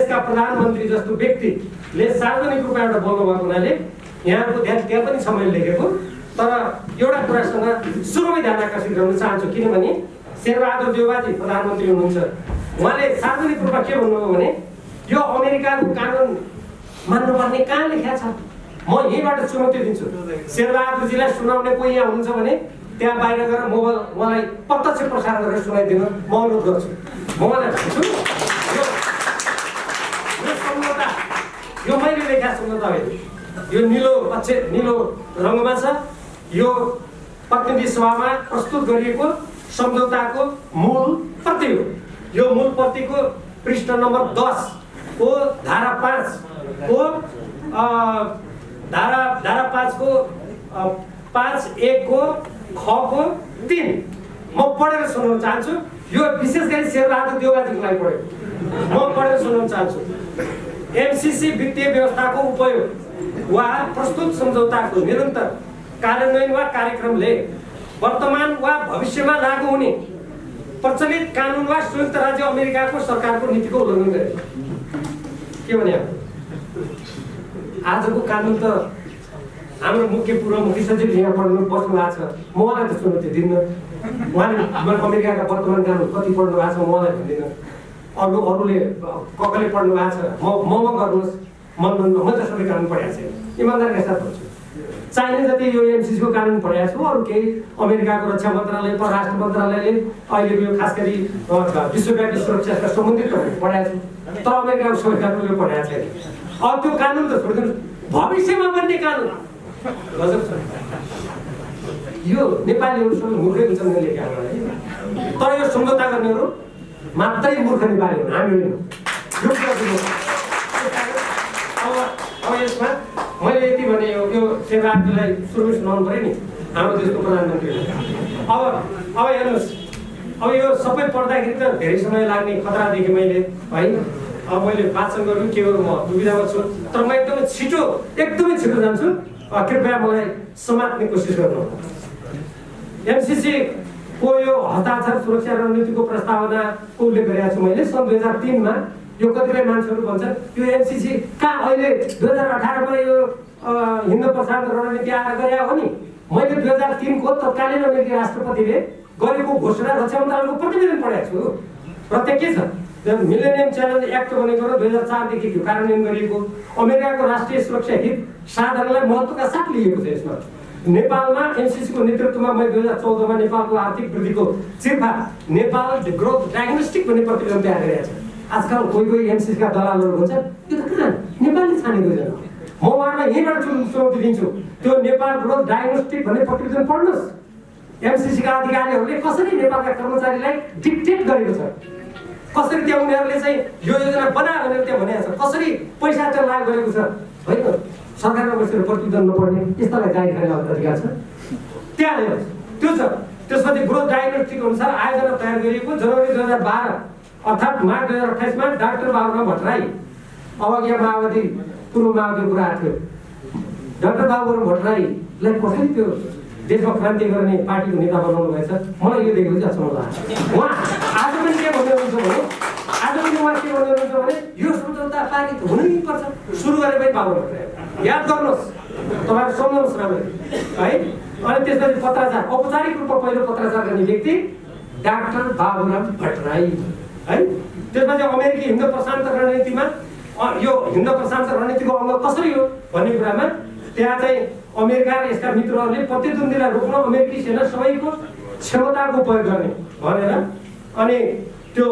देशका प्रधानमन्त्री जस्तो व्यक्तिले सार्वजनिक रूपमा एउटा बोल्नु भएको हुनाले यहाँको ध्यान त्यहाँ पनि छ मैले लेखेको। तर एउटा कुरासँग सुरुमै ध्यान आकर्षित गर्न चाहन्छु, किनभने शेरबहादुर देउवाजी प्रधानमन्त्री हुनुहुन्छ। उहाँले सार्वजनिक रूपमा के भन्नुभयो भने यो अमेरिकाको कानुन मान्नुपर्ने कहाँ लेखेको छ। म यहीँबाट चुनौती दिन्छु, शेरबहादुरजीलाई सुनाउने कोही यहाँ हुनुहुन्छ भने त्यहाँ बाहिर गएर मलाई प्रत्यक्ष प्रसारण गरेर सुनाइदिनु म अनुरोध गर्छु। म उहाँलाई भन्छु यो सम्झौता यो मैले लेखेको सम्झौता होइन, यो निलो रङमा छ। यो प्रतिनिधि सभामा प्रस्तुत गरिएको सम्झौताको मूल प्रति हो। यो मूल प्रतिको पृष्ठ नम्बर 10 को धारा 5 को धारा 5 को 5(1) को ख को 3 म पढेर सुनाउन चाहन्छु। यो विशेष गरी शेरबहादुर देउवाजीको लागि पढेको म पढेर सुनाउन चाहन्छु। एमसीसी वित्तीय व्यवस्थाको उपयोग वा प्रस्तुत सम्झौताको निरन्तर कार्यान्वयन वा कार्यक्रमले वर्तमान वा भविष्यमा लागू हुने प्रचलित कानुन वा संयुक्त राज्य अमेरिकाको सरकारको नीतिको उल्लङ्घन गरे। के भने आजको कानुन त हाम्रो पूर्व मुख्य सचिव यहाँ पढ्नु बस्नु भएको छ, म उहाँलाई त चुनौती दिन्न। उहाँले अमेरिकाका वर्तमान कानुन कति पढ्नु भएको छ म उहाँलाई भन्दिनँ। अरूले कसले पढ्नु भएको छ म गर्नुहोस्, म त सबै कानुन पढाएको छैन, इमान्दारीका साथ भन्छु। चाहिने जति यो एमसीसीको कानुन पढाएको छु, अरू केही अमेरिकाको रक्षा मन्त्रालय परराष्ट्र मन्त्रालयले अहिलेको यो खास गरी विश्वव्यापी सुरक्षाका सम्बन्धित पढाएको छु, तर अमेरिकाको सबै कानुनले पढाएको छैन। अब त्यो कानुन त छोडिदिनु, भविष्यमा बन्ने कानुन गजब छ। यो नेपालीहरू सबै मूर्खै हुन्छन् लेखेको है, तर यो सम्झौता गर्नेहरू मात्रै मूर्ख नेपाली हुन्, हामी होइन। यो कुरा अब यसमा मैले यति भने यो शेरबहादुरलाई सुरुमै सुनाउनु पऱ्यो नि, हाम्रो देशको प्रधानमन्त्री। अब हेर्नुहोस्, अब यो सबै पढ्दाखेरि त धेरै समय लाग्ने खतरा देखेँ मैले है। अब मैले वाचन गर्नु के गरौँ, म दुविधामा छु, तर म एकदमै छिटो जान्छु। कृपया मलाई समात्ने कोसिस गर्नु। एमसीसी को यो हस्ताक्षर सुरक्षा रणनीतिको प्रस्तावनाको उल्लेख गरेको छु मैले। सन् 2003 मा यो कतिपय मान्छेहरू भन्छन् यो एमसीसी कहाँ अहिले 2018 मा यो हिन्द प्रशान्त रणनीति आएर गरे हो नि। मैले 2003 को तत्कालीन अमेरिकी राष्ट्रपतिले गरेको घोषणा रक्षा मन्त्रालयको प्रतिवेदन पढाएको छु र त्यहाँ के छ, मिलेनियम च्यालेन्ज एक्ट भनेको 2004 देखि थियो कार्यान्वयन गरिएको। अमेरिकाको राष्ट्रिय सुरक्षा हित साधनलाई महत्त्वका साथ लिएको छ। यसमा नेपालमा एमसीसी को नेतृत्वमा मैले 2014 मा नेपालको आर्थिक वृद्धिको चिर्फा नेपाल ग्रोथ डायग्नोस्टिक भन्ने प्रतिवेदन तयार गरेको छ। आजकल कोही एमसीसी का दलालहरू हुन्छ, यो त कहाँ नेपालले छानेको छैन। म उहाँलाई यहीँबाट चुनौती दिन्छु, त्यो नेपाल ग्रोथ डायग्नोस्टिक भन्ने प्रतिवेदन पढ्नुहोस्। एमसीसी का अधिकारीहरूले कसरी नेपालका कर्मचारीलाई डिक्टेट गरेको छ, कसरी त्यहाँ उनीहरूले चाहिँ यो योजना बनायो भनेर त्यहाँ भनेको छ, कसरी पैसा चाहिँ लाग गरेको छ होइन। सरकारमा बसेर प्रतिवेदन नपढ्ने यस्तालाई जारी खाने अधिकार छ त्यहाँ हेर्नुहोस्, त्यो छ। त्यसपछि ग्रोथ डायग्नोस्टिक अनुसार आयोजना तयार गरिएको जनवरी 2012 अर्थात् मार्च 2028 मा डाक्टर बाबुराम भट्टराई, अब यहाँ माओवादी पूर्व माओवादीको कुरा थियो, डाक्टर बाबुराम भट्टराईलाई कसरी त्यो देशमा क्रान्ति गर्ने पार्टीको नेता बनाउनु भएछ, मलाई यो देखेपछि अचम्म लाग्यो। उहाँ आज पनि के भन्दै हुनुहुन्छ भने यो सम्झौता पारित हुनै पर्छ, सुरु गरे पनि बाबुराम भट्टराई याद गर्नुहोस्, तपाईँहरू सम्झाउनुहोस् राम्ररी है। अनि त्यसपछि पत्राचार, औपचारिक रूपमा पहिलो पत्राचार गर्ने व्यक्ति डाक्टर बाबुराम भट्टराई है। त्यसपछि अमेरिकी हिन्द प्रशान्त रणनीतिमा यो हिन्द प्रशान्त रणनीतिको अङ्ग कसरी हो भन्ने कुरामा त्यहाँ चाहिँ अमेरिका र यसका मित्रहरूले प्रतिद्वन्द्वीलाई रोक्न अमेरिकी सेना सबैको क्षमताको उपयोग गर्ने भनेर अनि त्यो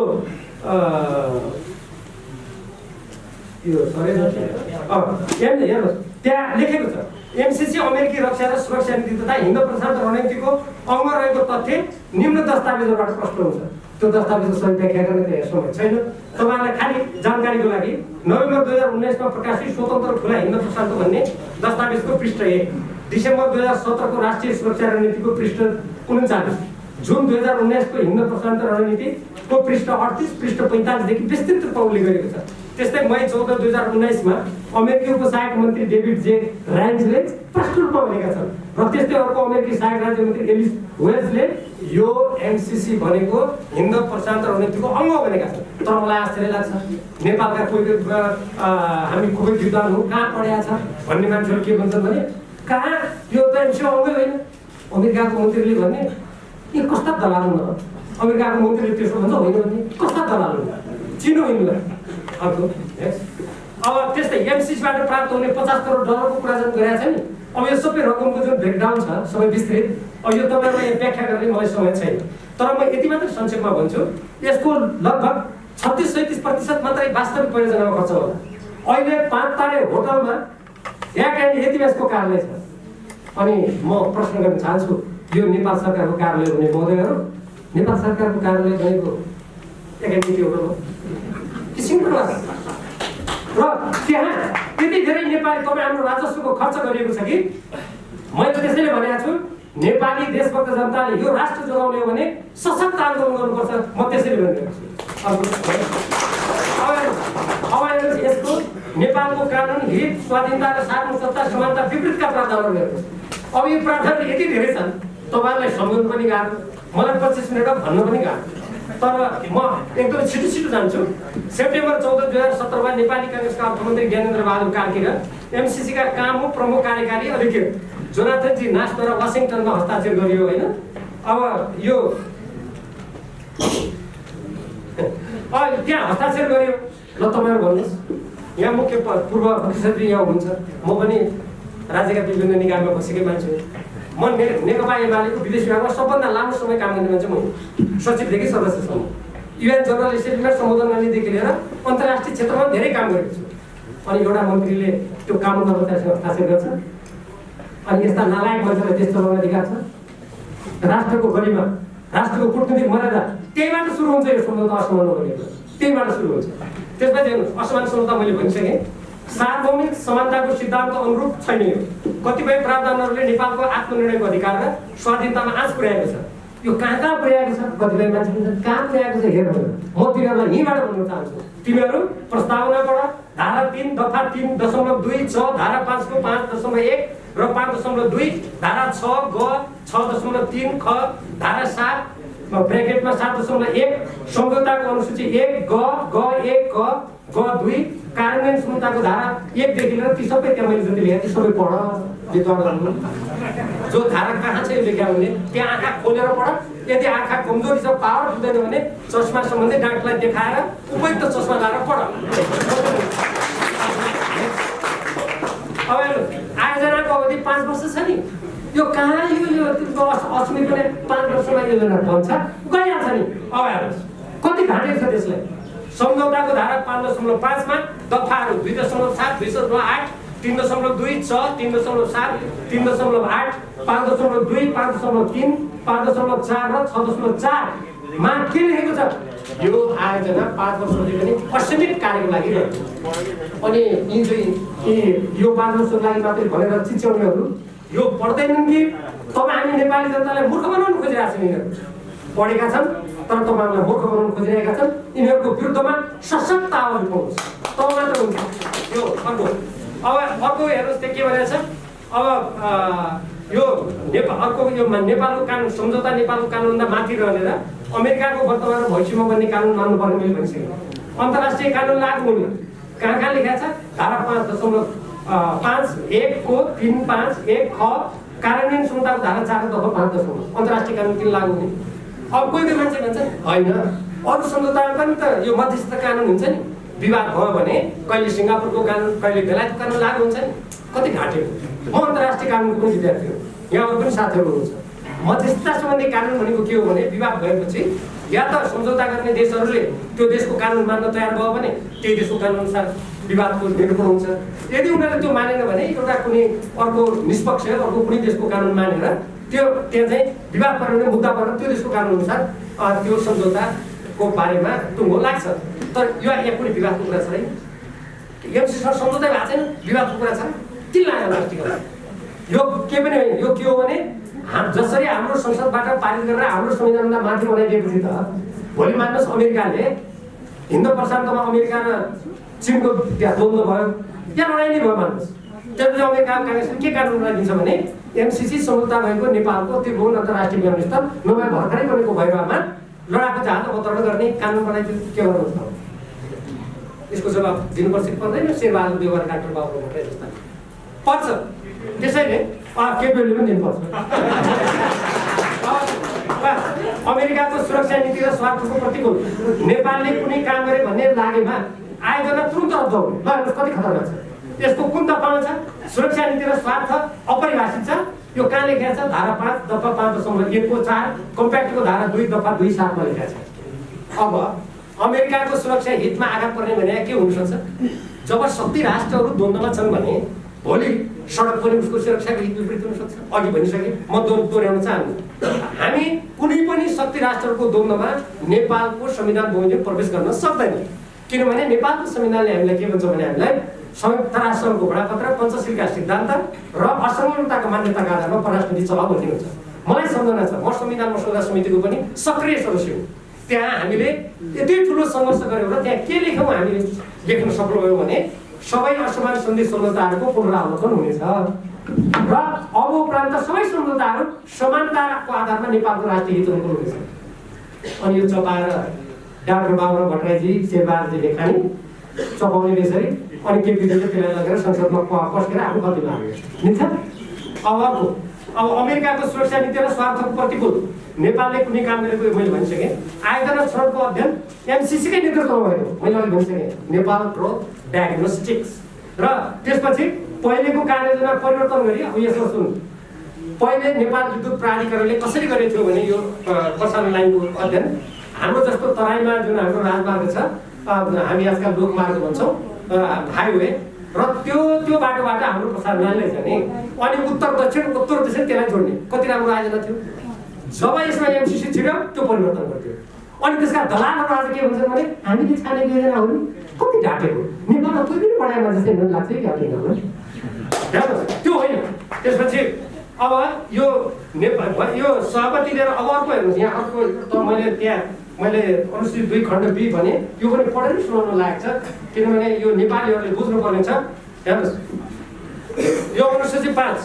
हेर्नुहोस् त्यहाँ लेखेको छ, एमसीसी अमेरिकी रक्षा र सुरक्षा नीति तथा हिन्द प्रशान्त रणनीतिको अङ्ग रहेको तथ्य निम्न दस्तावेजबाट प्रष्ट हुन्छ। त्यो दस्तावेज सही व्याख्या गर्ने त समय छैन। तपाईँलाई खालि जानकारीको लागि नोभेम्बर 2019 मा प्रकाशित स्वतन्त्र खुला हिन्द प्रशान्त भन्ने दस्तावेजको पृष्ठ 1, डिसेम्बर 2017 को राष्ट्रिय सुरक्षा रणनीतिको पृष्ठ 39, जुन 2019 को हिन्द प्रशान्त रणनीतिको पृष्ठ 38, पृष्ठ 45 देखि विस्तृत रूपमा उल्लेख गरेको छ। त्यस्तै मई 14, 2019 मा अमेरिकी उपसहायक मन्त्री डेभिड जे राइन्सले स्पष्ट रूपमा भनेका छन् र त्यस्तै अर्को अमेरिकी सहायक राज्य मन्त्री एलिस वेल्सले यो एमसिसी भनेको हिन्द प्रशान्त रणनीतिको अङ्ग भनेका छन्। तर मलाई आश्चर्य लाग्छ नेपालका कोही हामी कोही विद्वानहरू कहाँ पढेका छ भन्ने मान्छेहरू के भन्छन् भने कहाँ यो त एमसिसी अङ्गै होइन। अमेरिकाको मन्त्रीले भन्ने यी कस्ता दलाल हुन्, अमेरिकाको मन्त्रीले त्यसो भन्छ होइन भने कस्ता दलाल हुन्, चिनो यिनीलाई। अर्को अब त्यस्तै एमसिसीबाट प्राप्त हुने 50 करोड डलरको कुरा जुन गरेको छ नि, अब यो सबै रकमको जुन ब्रेकडाउन छ सबै विस्तृत, अब यो तपाईँलाई यहाँ व्याख्या गर्ने मलाई समय छैन। तर म यति मात्र संक्षेपमा भन्छु, यसको लगभग 36-37% मात्रै वास्तविक परियोजनामा खर्च होला। अहिले 5 तारे होटलमा यति बेसको कार्यालय छ। अनि म प्रश्न गर्न चाहन्छु, यो नेपाल सरकारको कार्यालय हुने महोदयहरू, नेपाल सरकारको कार्यालय भनेको एकाडेमिक होटल हो कि सिङ्गल क्लास? र त्यहाँ त्यति धेरै नेपाली तपाईँ हाम्रो राजस्वको खर्च गरिएको छ कि? मैले त्यसैले भनेको छु नेपाली देशभक्त जनताले यो राष्ट्र जोगाउने हो भने सशक्त आन्दोलन गर्नुपर्छ। म त्यसैले भनिरहेको छु। अब यसको नेपालको कानुन हित स्वाधीनता र सार्वभौमता समानता विपरीतका प्रावधानहरू गरेको छ। अब यो प्रावधान यति धेरै छन् तपाईँहरूलाई सम्झाउनु पनि गाह्रो, मलाई 25 मिनट भन्न पनि गाह्रो। तर म एकदम छिटो जान्छु। सेप्टेम्बर 14, 2017 नेपाली काङ्ग्रेसका अर्थमन्त्री ज्ञानेन्द्र बहादुर कार्की र एमसिसीका कामु प्रमुख कार्यकारी अधिकृत जोनाथन जी नासद्वारा वासिङटनमा हस्ताक्षर गरियो होइन। अब यो त्यहाँ हस्ताक्षर गरियो। ल तपाईँहरू भन्नुहोस्, यहाँ मुख्य पूर्व मुख्य सचिव यहाँ हुनुहुन्छ, म पनि राज्यका विभिन्न निकायमा बसेकै मान्छे हो। म नेकपा एमालेको विदेश विभागमा सबभन्दा लामो समय काम गर्ने मान्छे म हुँ, सचिवदेखि सदस्यसम्म। युएन जनरल एसेम्ब्लीमा सम्बोधन गर्नेदेखि लिएर अन्तर्राष्ट्रिय क्षेत्रमा धेरै काम गरेको छु। अनि एउटा मन्त्रीले त्यो कानुन कर्मचारीसँग हस्ताक्षर गर्छ अनि यस्ता नालायक मान्छेलाई देश चलाउन दिएको छ। राष्ट्रको गरिमा, राष्ट्रको कूटनीतिक मर्यादा त्यहीबाट सुरु हुन्छ। यो सम्झौता असमान नगरेको त्यहीबाट सुरु हुन्छ। त्यसपछि हेर्नुहोस्, असमान सम्झौता मैले भनिसकेँ, सार्वभौमिक समानताको सिद्धान्त अनुरूप छैन। यो कतिपय प्रावधानहरूले नेपालको आत्मनिर्णयको अधिकार र स्वाधीनतामा आँच पुर्याएको छ। यो कहाँ पुर्याएको छ? कतिपय मान्छेले कहाँ पुर्याएको छ हेर्नु। म तिमीहरूलाई यहीँबाट भन्न चाहन्छु, तिमीहरू प्रस्तावना पढ। धारा 3 दफा 3.2 छ, धारा 5 को 5.1 र 5.2, धारा 6 ग 6.3 ख, धारा 7 ब्र्याकेटमा 7.1 सम्झौताको अनुसूची 1 ग 1 क ग 2 कार्यान्वयन क्षमताको धारा 1 देखि लिएर ती सबै त्यहाँ मैले जति लेखेँ ती सबै पढ। विद्वानहरू जो धारा कहाँ छ यो लेख्या हुने त्यहाँ आँखा खोलेर पढ। यदि आँखा कमजोरी छ, पावर पुग्दैन भने चस्मा सम्बन्धी डाक्टरलाई देखाएर उपयुक्त चस्मा लगाएर पढ। अब आयोजनाको अवधि 5 वर्ष छ नि, यो कहाँ यो अस्मित पनि 5 वर्षमा योजना बन्छ गइहाल्छ नि। अब हेर्नुहोस् कति घाँटेको छ त्यसलाई। सम्झौताको धारा 5.5 मा दफाहरू 2.7, 2.8, 3.2 छ, 3.7, 3.8, 5.2, 5.3, 5.4 र 6.4 मा के लेखेको छ? यो आयोजना 5 वर्षदेखि पनि असीमित कार्यको लागि रहेको। अनि यो 5 वर्षको लागि मात्रै भनेर चिच्याउनेहरू यो पढ्दैनन् कि तपाईँ हामी नेपाली जनतालाई मूर्ख बनाउन खोजिरहेका छन्। यिनीहरू पढेका छन् तर तपाईँहरूलाई मूर्ख बनाउन खोजिरहेका छन्। यिनीहरूको विरुद्धमा सशक्त आवाज उठाउनुहोस्, तब मात्र हुन्छ यो। अर्को हेर्नुहोस् त्यहाँ के भनेको छ। अब यो अर्को यो नेपालको कानुन सम्झौता नेपालको कानुनभन्दा माथि रहेर अमेरिकाको वर्तमान र भविष्यमा बन्ने कानुन मान्नुपर्ने मैले भनिसकेँ। अन्तर्राष्ट्रिय कानुन लागू हुने कहाँ लेखा छ? धारा 5.5(1) को 3.5(1) ख कार्यान्वयन क्षमताको धारा 4.5 अन्तर्राष्ट्रिय कानुन किन लागू हुने? अब कोही मान्छे भन्छ होइन, अरू सम्झौतामा पनि त यो मध्यस्थता कानुन हुन्छ नि। विवाद भयो भने कहिले सिङ्गापुरको कानुन, कहिले बेलायतको कानुन लागू हुन्छ नि। कति घाँटेको। म अन्तर्राष्ट्रिय कानुनको पनि विद्यार्थी हो, यहाँ पनि साथीहरू हुनुहुन्छ। मध्यस्थता सम्बन्धी कानुन भनेको के हो भने विवाद भएपछि या त सम्झौता गर्ने देशहरूले त्यो देशको कानुन मान्न तयार भयो भने त्यही देशको कानुन अनुसार विवादको निरूपण हुन्छ। यदि उनीहरूले त्यो मानेन भने एउटा कुनै अर्को निष्पक्ष अर्को कुनै देशको कानुन मानेर त्यहाँ चाहिँ विवाद पर्ने मुद्दा पर्ने त्यो देशको कानुन अनुसार त्यो सम्झौताको बारेमा टुङ्गो लाग्छ। तर यो यहाँ कुनै विवादको कुरा छैन। एमसिसीसँग सम्झौता भएको छैन, विवादको कुरा छ किन लाग्यो राष्ट्रिय? यो के पनि होइन। यो के हो भने जसरी हाम्रो संसदबाट पारित गरेर हाम्रो संविधानभन्दा माथि बनाइदिएपछि त भोलि मान्नुहोस् अमेरिकाले हिन्द प्रशान्तमा अमेरिका र चिनको त्यहाँ द्वन्द्व भयो, त्यहाँ लडाइँ नै भयो मान्नुहोस्। त्यसपछि अमेरिका काङ्ग्रेसले के कानुन राखिन्छ भने एमसीसी संलग्नता भएको नेपालको त्रिभुवन अन्तर्राष्ट्रिय विमानस्थल नभए भर्खरै बनेको भैरवमा लडाकु जहाज अवतरण गर्ने कानुन बनाइदियो। के गर्नुहुन्छ? यसको जवाब दिनुपर्छ कि पर्दैन? शेरबहादुर देउवा डाक्टर बाबु भट्टराई जस्ता पर्छ। त्यसैले केपीओलीले पनि दिनुपर्छ। अमेरिकाको सुरक्षा नीति र स्वार्थको प्रतिकूल नेपालले कुनै काम गरे भन्ने लागेमा आयोजना तुरुन्त रद्द हुने। ल हेर्नुहोस् कति खतरनाक छ। यसको कुन दफामा छ? सुरक्षा नीति र स्वार्थ अपरिभाषित छ। यो कहाँ लेखेको छ? धारा 5 दफा 5.1 कम्प्याक्टको धारा 2 दफा 2.7 मा लेखेको छ। अब अमेरिकाको सुरक्षा हितमा आघात पर्ने भने के हुनसक्छ? जब शक्ति राष्ट्रहरू द्वन्द्वमा छन् भने भोलि सडक पनि उसको सुरक्षाको हित विपरीत हुन सक्छ। अघि भनिसके म दोहोऱ्याउन चाहन्छु। हामी कुनै पनि शक्ति राष्ट्रहरूको द्वन्द्वमा नेपालको संविधान बमोजिम प्रवेश गर्न सक्दैन। किनभने नेपालको संविधानले हामीलाई के भन्छ भने हामीलाई संयुक्त राष्ट्रको घोडापत्र, पञ्चशीलका सिद्धान्त र असंलग्नताको मान्यताका आधारमा परराष्ट्र नीति चलाउ भन्ने हुन्छ। मलाई सम्झना छ म संविधान मसौदा समितिको पनि सक्रिय सदस्य हुँ। त्यहाँ हामीले यति ठुलो सङ्घर्ष गऱ्यौँ र त्यहाँ के लेख्यौँ हामीले लेख्न सक्नु भयो भने सबै असमान सन्धि संलग्नताहरूको पुनरावलोकन हुनेछ र अब उपरान्त सबै संलग्नताहरू समानताको आधारमा नेपालको राष्ट्रिय हित हुनेछ। अनि यो चपाएर डाक्टर बाबु भट्टराईजी शेरबहादुरजीले खाने चपाउने बेसरी अनि केपीले त्यसलाई लगेर संसदमा पस्केर आफू कतिमा निन्छ। अब अमेरिकाको सुरक्षा नीति र स्वार्थको प्रतिकूल नेपालले कुनै काम गरेको मैले भनिसकेँ। आयोजना छनौटको अध्ययन एमसीसीकै नेतृत्वमा भएको मैले अघि भनिसकेँ। नेपाल ग्रोथ डायग्नोस्टिक्स र त्यसपछि पहिलेको कार्ययोजना परिवर्तन गरी अब यसमा सुन्नु। पहिले नेपाल विद्युत प्राधिकरणले कसरी गरेको थियो भने यो प्रसारण लाइनको अध्ययन हाम्रो जस्तो तराईमा जुन हाम्रो राजमार्ग छ, हामी आजकल लोकमार्ग भन्छौँ, हाइवे र त्यो बाटोबाट हाम्रो प्रसारण लाइनलाई छ नि। अनि उत्तर दक्षिण त्यसलाई जोड्ने कति राम्रो आयोजना थियो। जब यसमा एमसीसी छिर्यो त्यो परिवर्तन गर्थ्यो। अनि त्यसका दलालहरू आज के भन्छन् भने हामीले छानेको योजनाहरू कति ढाँटेको, नेपालमा कोही पनि पढाइमा जस्तै लाग्छ कि हेर्नुहोस् त्यो होइन। त्यसपछि अब यो नेपाल यो सहमति लिएर अब अर्को हेर्नुहोस्। यहाँ अर्को मैले अनुसूचित 2 खण्ड बी भने यो पनि पढेर सुनाउन लागेको छ। किनभने यो नेपालीहरूले बुझ्नुपर्ने छ। हेर्नुहोस् यो अनुसूचित 5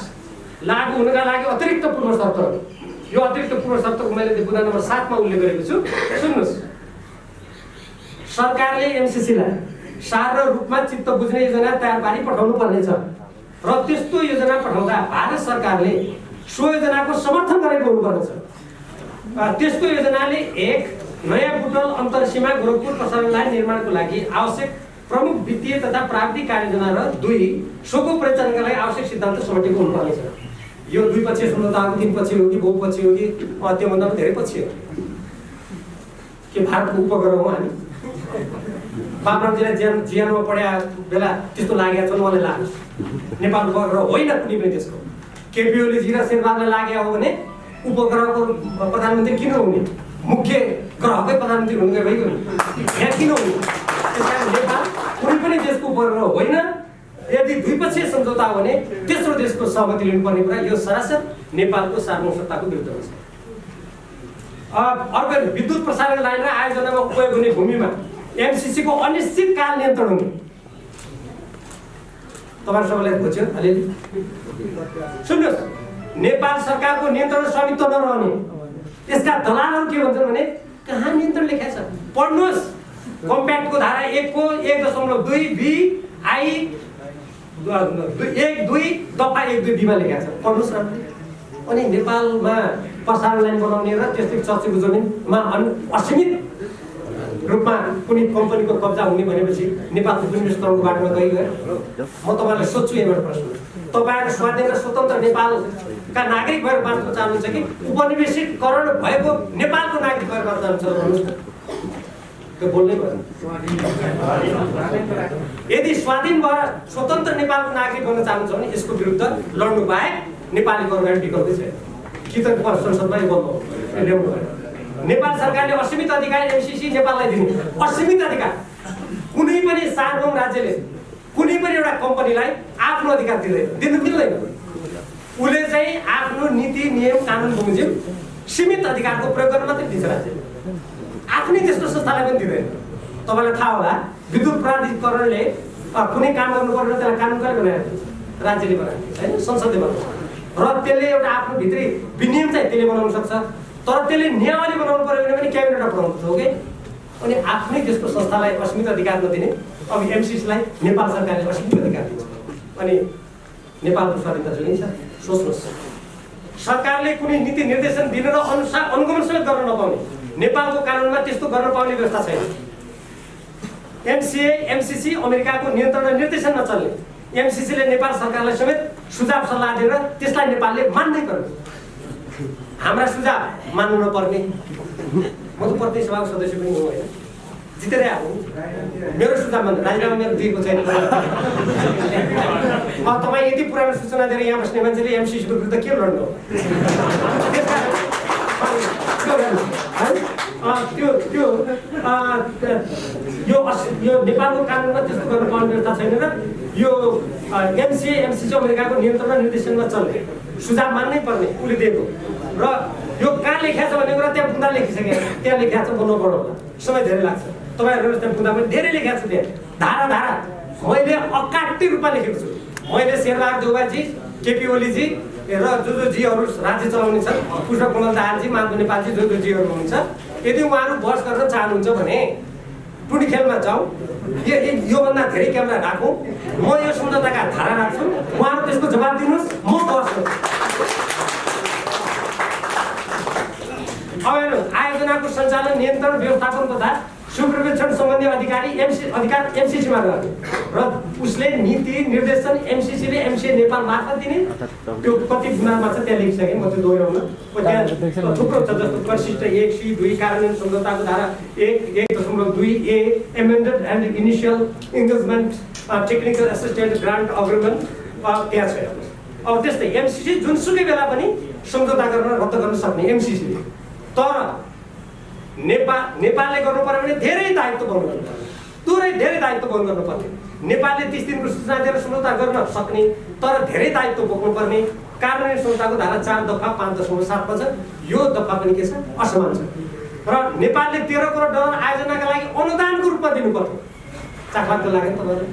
लागू हुनका लागि अतिरिक्त पूर्व शर्तहरू। यो अतिरिक्त पूर्व शर्तको मैले बुँदा नम्बर 7 मा उल्लेख गरेको छु। सुन्नुहोस्, सरकारले एमसीसीलाई सार रूपमा चित्त बुझ्ने योजना तयार पारी पठाउनु पर्नेछ र त्यस्तो योजना पठाउँदा भारत सरकारले सो योजनाको समर्थन गरेको हुनुपर्नेछ। त्यस्तो योजनाले 1 नयाँ बुटवल अन्तरसीमा गोरखपुर प्रसारण लाइन निर्माणको लागि आवश्यक प्रमुख वित्तीय तथा प्राविधिक कार्ययोजना र 2 सोको परिचालनका लागि आवश्यक सिद्धान्त समेटेको हुनुपर्नेछ। यो 2 पक्षीय संलग्नता हो, 3 पक्षीय हो कि बहुपक्षीय हो कि त्योभन्दा पनि धेरै पक्षीय हो। के भारतको उपग्रह हो हामी? बाबुरामजीलाई जीएनमा पढ्या बेला त्यस्तो लागेको छ मलाई लाग्छ। नेपाल उपग्रह होइन कुनै पनि देशको। केपीओलीजी र शेरबहादुरलाई लागेको हो भने उपग्रहको प्रधानमन्त्री किन हुने? मुख्य ग्रहकै प्रधानमन्त्री हुनु भइगयो नि, यहाँ किन हुने? त्यसकारण नेपाल कुनै पनि देशको उपग्रह होइन। यदि द्विपक्षीय सम्झौता हो भने तेस्रो देशको सहमति लिनुपर्ने कुरा यो सरासर नेपालको सार्वभौमताको विरुद्धमा छ। अर्को विद्युत प्रसारण लाइन र आयोजनामा उपयोग हुने भूमिमा एमसीसी को अनिश्चित काल नियन्त्रण हुने। तपाईहरु सबैलाई बुझ्यो अलिअलि? सुन्नुहोस्, नेपाल सरकारको नियन्त्रण स्वामित्व नरहने। यसका दलालहरू के भन्छन् भने कहाँ नियन्त्रण लेखेको छ? पढ्नुहोस्, कम्प्याक्टको धारा 1 को 1.2 बी आई 1.2 दफा 1.2 बीमा लेखेको छ। पढ्नुहोस् न। अनि नेपालमा प्रसारण लाइन बनाउने र त्यस्तै चर्चेको जमिनमा असीमित रूपमा कुनै कम्पनीको कब्जा हुने भनेपछि नेपालको विनिवेशकरणको बाटोमा गइगयो। म तपाईहरुलाई सोध्छु यहाँबाट प्रश्न, तपाईहरु स्वाधीन र स्वतन्त्र नेपालका नागरिक भएर बाँच्न चाहनुहुन्छ कि उपनिवेशीकरण भएको नेपालको नागरिक भएर बाँच्न चाहनुहुन्छ? भन्नुहोस् न। त्यो बोल्नै पर्छ। यदि स्वाधीन भएर स्वतन्त्र नेपालको नागरिक बन्न चाहनुहुन्छ भने यसको विरुद्ध लड्नु बाहेक नेपालीको अगाडि विकल्पै छैन। कि त संसदमा बोल्नु ल्याउनु भयो। नेपाल सरकारले असीमित अधिकार एमसीसी नेपाललाई दिने, असीमित अधिकार। कुनै पनि सार्वभौम राज्यले कुनै पनि एउटा कम्पनीलाई आफ्नो अधिकार दिँदैन, दिनु मिल्दैन। उसले चाहिँ आफ्नो नीति नियम कानुन बमोजिम सीमित अधिकारको प्रयोग गर्न मात्रै दिन्छ राज्यले, आफ्नै त्यस्तो संस्थालाई पनि दिँदैन। तपाईँलाई थाहा होला, विद्युत प्राधिकरणले कुनै काम गर्नु पर्ने त्यसलाई कानुन कहिले बनाएको राज्यले बनाएको छैन, संसदले बनाउँछ र त्यसले एउटा आफ्नो भित्री विनियम चाहिँ त्यसले बनाउन सक्छ। तर त्यसले नियमावली बनाउनु पर्यो भने पनि क्याबिनेट बनाउनु हो कि। अनि आफ्नै देशको संस्थालाई असीमित अधिकार नदिने, अब एमसिसीलाई नेपाल सरकारले असीमित अधिकार दिन्छ। अनि नेपालको स्वाधीनता जोगिन्छ। सोच्नुहोस्, सरकारले कुनै नीति निर्देशन दिन र अनुगमन समेत गर्न नपाउने, नेपालको कानुनमा त्यस्तो गर्न पाउने व्यवस्था छैन। एमसिए एमसिसी अमेरिकाको नियन्त्रण र निर्देशनमा चल्ने, एमसिसीले नेपाल सरकारलाई समेत सुझाव सल्लाह दिएर त्यसलाई नेपालले मान्नै पर्ने। हाम्रा सुझाव मान्नु नपर्ने। म त प्रतिनिधि सभाको सदस्य पनि हो होइन, जितेर आएको मेरो सुझाव मान्नु, राजीनामा मेरो दिएको छैन। तपाईँ यति पुरानो सूचना दिएर यहाँ बस्ने मान्छेले एमसिसीको विरुद्ध के लड्नु हो? यो नेपालको कानुनमा त्यस्तो गर्न पाउने व्यवस्था छैन र यो एमसिए एमसिसी अमेरिकाको नियन्त्रण र निर्देशनमा चल्ने, सुझाव मान्नै पर्ने उसले दिएको। र यो कहाँ लेखिया छ भन्ने कुरा त्यहाँ बुँदा लेखिसके, त्यहाँ लेखिया छ बोल्नु पढाउँदा समय धेरै लाग्छ। तपाईँहरू त्यहाँ बुँदा पनि धेरै लेखिया छ, त्यहाँ धारा धारा मैले अकाट्य रूपमा लेखेको छु। मैले शेरबहादुर देउवाजी, केपी ओलीजी र जो जीहरू राज्य चलाउने छन्, पुष्पकमल दाहालजी, माधव नेपालजी जो जीहरू हुनुहुन्छ, यदि उहाँहरू बहस गर्न चाहनुहुन्छ भने टुडी खेलमा जाउँ, योभन्दा धेरै क्यामेरा राखौँ, म यो सम्झौताका धारा राख्छु, उहाँहरू त्यसको जवाब दिनुहोस्, म बहस गर्छु। अब हेर्नुहोस्, आयोजनाको सञ्चालन, नियन्त्रण, व्यवस्थापन तथा सुपर्भिजन सम्बन्धी अधिकार एमसिसीमा गर्ने र उसले नीति निर्देशन एमसिसीले एमसिए नेपाल मार्फत दिने। त्यो कति गुनामा छ त्यहाँ लेखिसकेँ, म त्यो दोहोऱ्याउन। त्यहाँ थुप्रो छ, जस्तो परिशिष्ट 1C2 कार्यान्वयन सम्झौताको धारा 1.2A amended and initial engagement technical assistant grant agreement त्यहाँ छ। अब त्यस्तै एमसिसी जुनसुकै बेला पनि सम्झौता गर्न रद्द गर्न सक्ने एमसिसीले। तर नेपालले गर्नु पर्यो भने धेरै दायित्व वहन गर्नुपर्ने, धेरै दायित्व वहन गर्नुपर्ने। नेपालले 30 दिनको सूचना दिएर सम्झौता गर्न सक्ने, तर धेरै दायित्व बोक्नुपर्ने। कार्यान्वयन सम्झौताको धारा 4 दफा 5.7 मा छ। यो दफा पनि के छ? असमान छ। र नेपालले 13 करोड डलर आयोजनाका लागि अनुदानको रूपमा दिनुपर्थ्यो। चाखलाग्दो लाग्यो नि तपाईँहरू?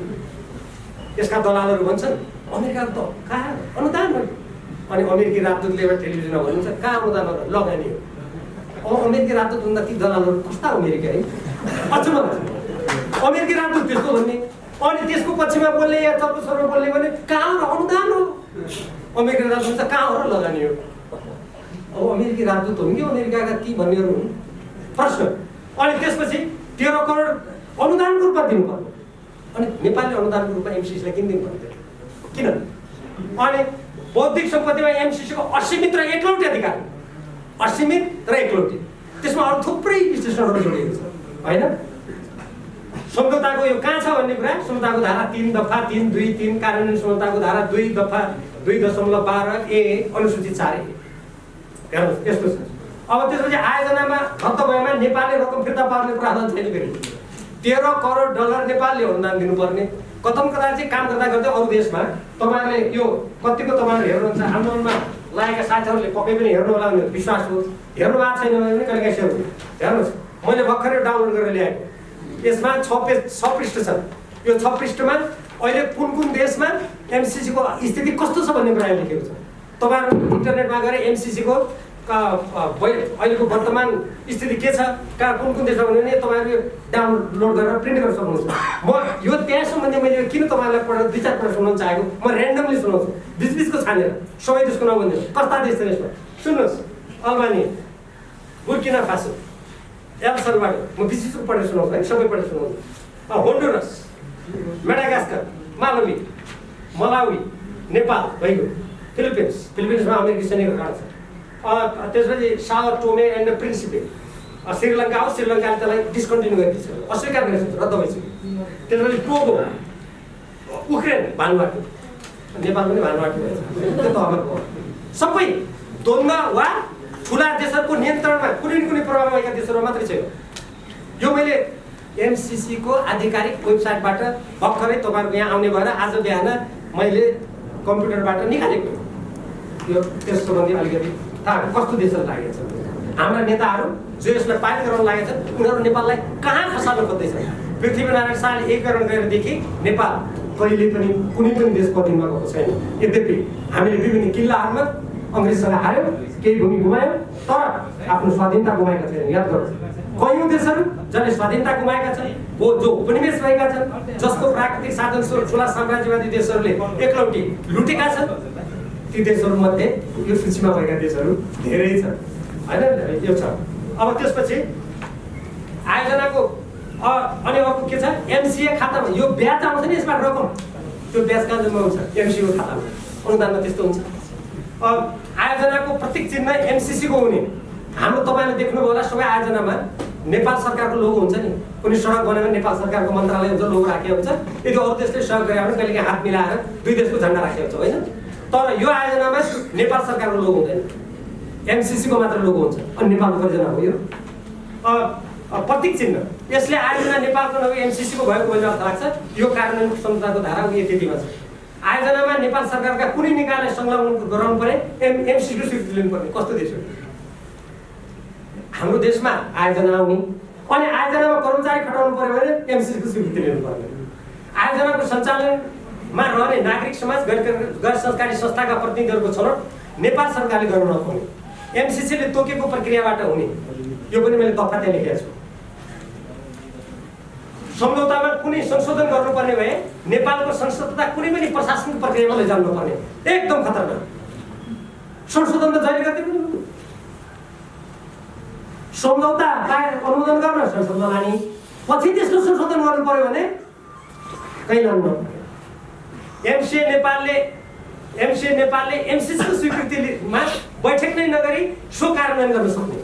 यसका दलालहरू भन्छन् अमेरिकाको त कहाँ अनुदान हो? अनि अमेरिकी राजदूतले एउटा टेलिभिजनमा भन्नुहुन्छ कहाँ अनुदान लगानी हो? अमेरिकी राजदूत भन्दा ती दलालहरू कस्ता अमेरिका है? अचम्म लाग्छ। अमेरिकी राजदूत त्यस्तो भन्ने, अनि त्यसको पक्षमा बोल्ने या चर्को स्वरमा बोल्ने भने कहाँ हो? अनुदान हो। अमेरिकी राजदूत त कहाँ हो र लगानी हो? अब अमेरिकी राजदूत हुन् कि अमेरिकाका ती भन्नेहरू हुन्? प्रश्न। अनि त्यसपछि 13 करोड अनुदानको रूपमा दिनुपर्ने। अनि नेपालले अनुदानको रूपमा एमसिसीलाई किन दिनु पर्दैन? किन? अनि बौद्धिक सम्पत्तिमा एमसिसीको असीमित र एकलौटे अधिकार, असीमित र एकलौटे। त्यसमा अरू थुप्रै विश्लेषणहरू जोडिएको छ होइन? सम्झौताको यो कहाँ छ भन्ने कुरा सम्झौताको धारा 3 दफा 3.2.3 कार्यान्वयन सम्झौताको धारा 2 दफा 2.12A अनुसूची 4A। हेर्नुहोस् यस्तो छ। अब त्यसपछि आयोजनामा रद्द भएमा नेपालले रकम फिर्ता पाउने प्रावधान छैन। फेरि 13 करोड डलर नेपालले अनुदान दिनुपर्ने। कथम कता चाहिँ काम गर्दा गर्दै अरू देशमा तपाईँहरूले यो कतिको तपाईँहरू हेर्नुहुन्छ, आन्दोलनमा लागेका साथीहरूले पक्कै पनि हेर्नु होला भने विश्वास हो। हेर्नु भएको छैन भने पनि कहिले काहीँ हेर्नुहोस्, मैले भर्खरै डाउनलोड गरेर ल्याएको। यसमा 6 पृष्ठ छन्। यो 6 पृष्ठमा अहिले कुन कुन देशमा एमसिसीको स्थिति कस्तो छ भन्ने कुरा लेखेको छ। तपाईँहरू इन्टरनेटमा गएर एमसिसीको अहिलेको वर्तमान स्थिति के छ, कहाँ कुन कुन देशमा भन्यो भने तपाईँहरू डाउनलोड गरेर प्रिन्ट गर्न सक्नुहुन्छ। म यो त्यहाँ सम्बन्धी मैले किन तपाईँहरूलाई पढेर 2-4 पल्ट सुनाउन चाहेको, म ऱ्यान्डमली सुनाउँछु, बिचबिचको छानेर, सबै देशको नाम भन्दिनँ। कस्ता देश छ यसमा सुन्नुहोस्? Albania, Burkina Faso, L Salvador, म बिचबिचको पढेर सुनाउँछु है, सबै पढेर सुनाउँछु। होन्डुरस, मेडागास्कर, मालावी, मलावी, नेपाल भइगयो, फिलिपिन्समा अमेरिकी सैनिकको काँडा छ। त्यसपछि साओ टोमे एन्ड प्रिन्सिपे, श्रीलङ्का हो, श्रीलङ्काले त्यसलाई डिस्कन्टिन्यू गरिदिन्छ, अस्वीकार गरिदिन्छ, रद्द भइसक्यो। त्यसपछि टोगो, उक्रेन, भानुआटु, नेपाल पनि भानुआटु भएछ, त्यो त अमेरिका हो। सबै द्वन्द्व वा ठुला देशहरूको नियन्त्रणमा कुनै प्रभाव भएका देशहरू मात्रै छ। यो मैले एमसिसीको आधिकारिक वेबसाइटबाट भर्खरै तपाईँहरूको यहाँ आउने भएर आज बिहान मैले कम्प्युटरबाट निकालेको। यो त्यस सम्बन्धी अलिकति थाहा कस्तो देशहरू लागेको छ। हाम्रा नेताहरू जो यसलाई पारित गराउन लागेका छन् उनीहरू नेपाललाई कहाँ खसाल्न खोज्दैछ। पृथ्वीनारायण शाहले एकीकरण गरेरदेखि नेपाल कहिले पनि कुनै पनि देशको अधीनमा गएको छैन। यद्यपि हामीले विभिन्न किल्लाहरूमा अङ्ग्रेजसँग हार्यौँ, केही भूमि गुमायौँ, तर आफ्नो स्वाधीनता गुमाएका छैनौँ। याद गर्नुहोस्, कयौँ देशहरू जसले स्वाधीनता गुमाएका छन्, जो उपनिवेश भएका छन्, जसको प्राकृतिक साधन ठुला साम्राज्यवादी देशहरूले एकलौटी लुटेका छन्, ती देशहरूमध्ये यो सूचीमा भएका देशहरू धेरै छन्, होइन? यो छ। अब त्यसपछि आयोजनाको अनि अर्को के छ, एमसिए खातामा यो ब्याज आउँछ नि, यसमा रकम, त्यो ब्याज कहाँ जम्मा हुन्छ? एमसिएको खातामा, अनुदानमा त्यस्तो हुन्छ। आयोजनाको प्रत्येक चिन्ह एमसिसीको हुने। हाम्रो तपाईँले देख्नुभयो होला, सबै आयोजनामा नेपाल सरकारको लोगो हुन्छ नि। कुनै सडक बन्यो भने नेपाल सरकारको मन्त्रालय हुन्छ, लोगो राखेको हुन्छ। यदि अरू देशले सहयोग गरे भने कहिलेकाहीँ हात मिलाएर दुई देशको झन्डा राखेको हुन्छ, होइन? तर यो आयोजनामा नेपाल सरकारको लोगो हुँदैन, एमसिसीको मात्र लोगो हुन्छ। अनि नेपालको परियोजना हो यो। प्रतीक चिन्ह, यसले आयोजना नेपालको नभए एमसिसीको भएको भन्ने अर्थ लाग्छ। यो कार्यान्वयन संहिताको धारा यतिमा छ। आयोजनामा नेपाल सरकारका कुनै निकायलाई संलग्न गराउनु पर्ने, एमसिसीको स्वीकृति लिनुपर्ने। कस्तो देश हो हाम्रो देशमा? आयोजना आउने अनि आयोजनामा कर्मचारी खटाउनु पर्यो भने एमसिसीको स्वीकृति लिनुपर्ने। आयोजनाको सञ्चालनमा रहने नागरिक समाज, गैर सरकारी संस्थाका प्रतिनिधिहरूको छनौट नेपाल सरकारले गर्न नपाउने, एमसिसीले तोकेको प्रक्रियाबाट हुने। यो पनि मैले दफा त्यहाँ लेखेको छु। सम्झौतामा कुनै संशोधन गर्नुपर्ने भए नेपालको संसदता कुनै पनि प्रशासनिक प्रक्रियामा लैजानु पर्ने। एकदम खतरनाक। संशोधन त जहिले गर्दै पनि सम्झौता अनुमोदन गर्न संसदमा लाने, पछि त्यसको संशोधन गर्नु पर्यो भने कहीँ लानु नपर्ने। एमसिए नेपालले एमसिसीको स्वीकृतिमा बैठक नै नगरी सो कार्यान्वयन गर्न सक्ने,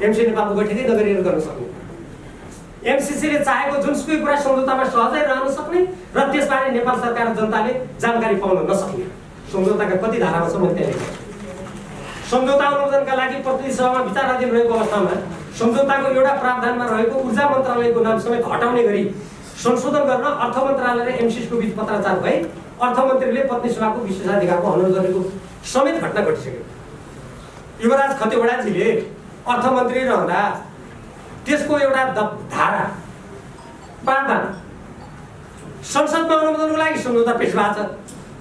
एमसिए नेपालको बैठकै नगरी गर्न सक्ने, एमसिसीले चाहेको जुनसुकै कुरा सम्झौतामा सहजै रहन सक्ने र त्यसबारे नेपाल सरकार र जनताले जानकारी पाउन नसक्ने। सम्झौताका कति धारामा छ मैले त्यहाँ लेखेको छु। सम्झौता अनुमोदनका लागि प्रतिनिधि सभामा विचाराधीन रहेको अवस्थामा सम्झौताको एउटा प्रावधानमा रहेको ऊर्जा मन्त्रालयको नाम समेत हटाउने गरी संशोधन गर्न अर्थ मन्त्रालय र एमसिसीको बीच पत्राचार भए अर्थमन्त्रीले प्रतिनिधि सभाको विशेषाधिकारको हनन गरेको समेत घटना घटिसक्यो। युवराज खतिवडाजीले अर्थमन्त्री रहँदा त्यसको एउटा धारा प्रावधान संसदमा अनुमोदनको लागि सम्झौता पेश भएको छ।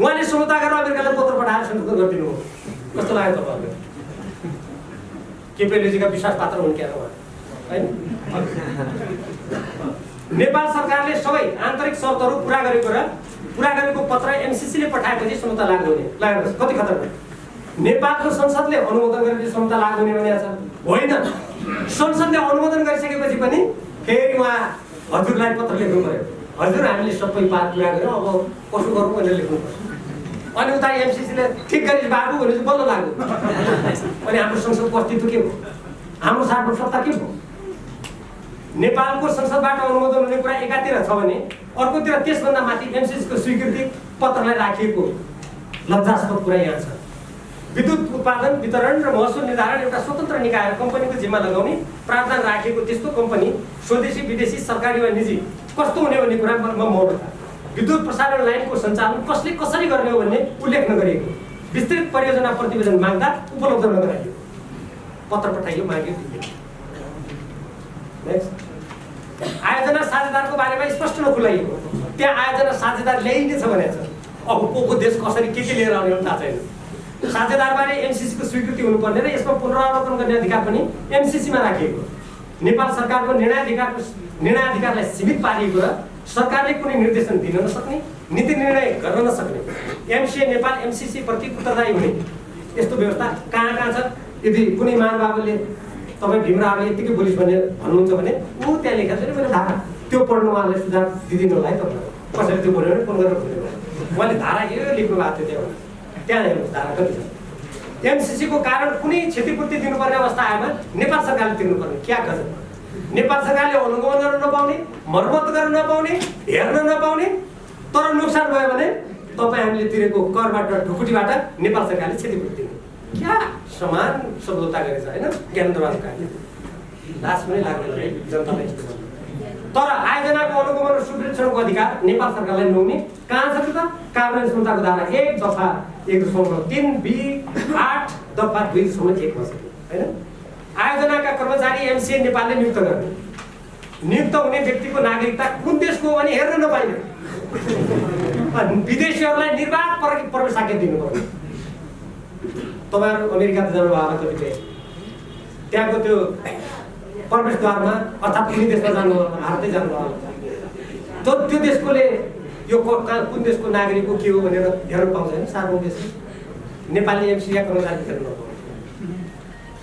उहाँले सम्झौता गरेर अमेरिकालाई पत्र पठाएर सम्झौता गरिदिनु हो। कस्तो लाग्यो तपाईँहरूले? केपीएलजीका विश्वास पात्र हुन् क्या उहाँ, होइन? नेपाल सरकारले सबै आन्तरिक शर्तहरू पुरा गरेको पत्र एमसिसीले पठाएपछि सम्झौता लागू हुने। लाग्नुहोस् कति खतरनाक। नेपालको संसदले अनुमोदन गरेपछि सम्झौता लागू हुने भनेको छ? होइन। संसदले अनुमोदन गरिसकेपछि पनि फेरि उहाँ हजुरलाई पत्र लेख्नु पर्यो, हजुर हामीले सबै पार पुरा गऱ्यौँ, अब कसो गरौँ भनेर लेख्नु पर्छ। अनि उता एमसिसीले ठिक गरी बाबु भने चाहिँ बल्ल लाग्यो। अनि हाम्रो संसदको अस्तित्व के हो? हाम्रो सार्वभौमता के हो? नेपालको संसदबाट अनुमोदन हुने कुरा एकातिर छ भने अर्कोतिर त्यसभन्दा माथि एमसिसीको स्वीकृति पत्रलाई राखिएको लज्जास्पद कुरा यहाँ छ। विद्युत उत्पादन, वितरण र महसुल निर्धारण एउटा स्वतन्त्र निकाय कम्पनीको जिम्मा लगाउने प्रावधान राखेको त्यस्तो कम्पनी स्वदेशी विदेशी सरकारी वा निजी कस्तो हुने भन्ने कुरा म मौन था। विद्युत प्रसारण लाइनको सञ्चालन कसले कसरी गर्ने हो भन्ने उल्लेख नगरिएको, विस्तृत परियोजना प्रतिवेदन माग्दा उपलब्ध नगराइयो, पत्र पठाइयो, माग्यो। आयोजना साझेदारको बारेमा स्पष्ट नखुलाइएको, त्यहाँ आयोजना साझेदार ल्याइने छ भनेको छ। अब को देश कसरी के लिएर आउने थाहा छैन। साझेदारबारे एमसिसीको स्वीकृति हुनुपर्ने र यसमा पुनरावलोकन गर्ने अधिकार पनि एमसिसीमा राखिएको, नेपाल सरकारको निर्णयाधिकारलाई सीमित पारिएको र सरकारले कुनै निर्देशन दिन नसक्ने, नीति निर्णय गर्न नसक्ने, एमसिए नेपाल एमसिसी प्रति उत्तरदायी हुने यस्तो व्यवस्था कहाँ छ? यदि कुनै महानुभावले तपाईँ भीमरावले यतिकै बोलिस् भन्नुहुन्छ भने ऊ त्यहाँ लेखेको छ नि, मैले धारा त्यो पढ्नु उहाँले सुझाव दिदिनु होला है। तपाईँलाई कसैले त्यो बोल्यो भने फोन गरेर बोल्यो, उहाँले धारा यो लेख्नु भएको थियो त्यहाँ हेर्नुहोस् धारा कति छ। एमसिसीको कारण कुनै क्षतिपूर्ति दिनुपर्ने अवस्था आएमा नेपाल सरकारले तिर्नुपर्ने। क्या गजब! नेपाल सरकारले अनुगमन गर्न नपाउने, मर्मत गर्न नपाउने, हेर्न नपाउने, तर नोक्सान भयो भने तपाईँ हामीले तिरेको करबाट ढुकुटीबाट नेपाल सरकारले क्षतिपूर्ति दिने। क्या समान सम्झौता गरेछ, होइन? ज्ञानेन्द्रबहादुर कार्की लास पनि लाग्दैन जनतालाई। तर आयोजनाको अनुगमन र सुदृढीकरणको अधिकार नेपाल सरकारलाई नहुने कहाँ छ त? कार्यान्वयन संहिताको धारा 1 दफा 1.3B8 दफा 2.1 मा छ, होइन? आयोजनाका कर्मचारी एमसिए नेपालले नियुक्त गर्ने, नियुक्त हुने व्यक्तिको नागरिकता कुन देशको हो भने हेर्न नपाइने, विदेशीहरूलाई निर्वाध प्रवेशाज्ञा दिनुपर्ने। तपाईँहरू अमेरिका त जानुभयो होला कतिपय, त्यहाँको त्यो प्रवेशद्वारमा अर्थात् कुनै देशमा जानु होला, भारतै जानुभयो होला, त्यो देशकोले यो कुन देशको नागरिक हो के हो भनेर हेर्न पाउँछ होइन। सार्वभौम देश नेपाली एमसी या कर्मचारी हेर्न नपाउँछ।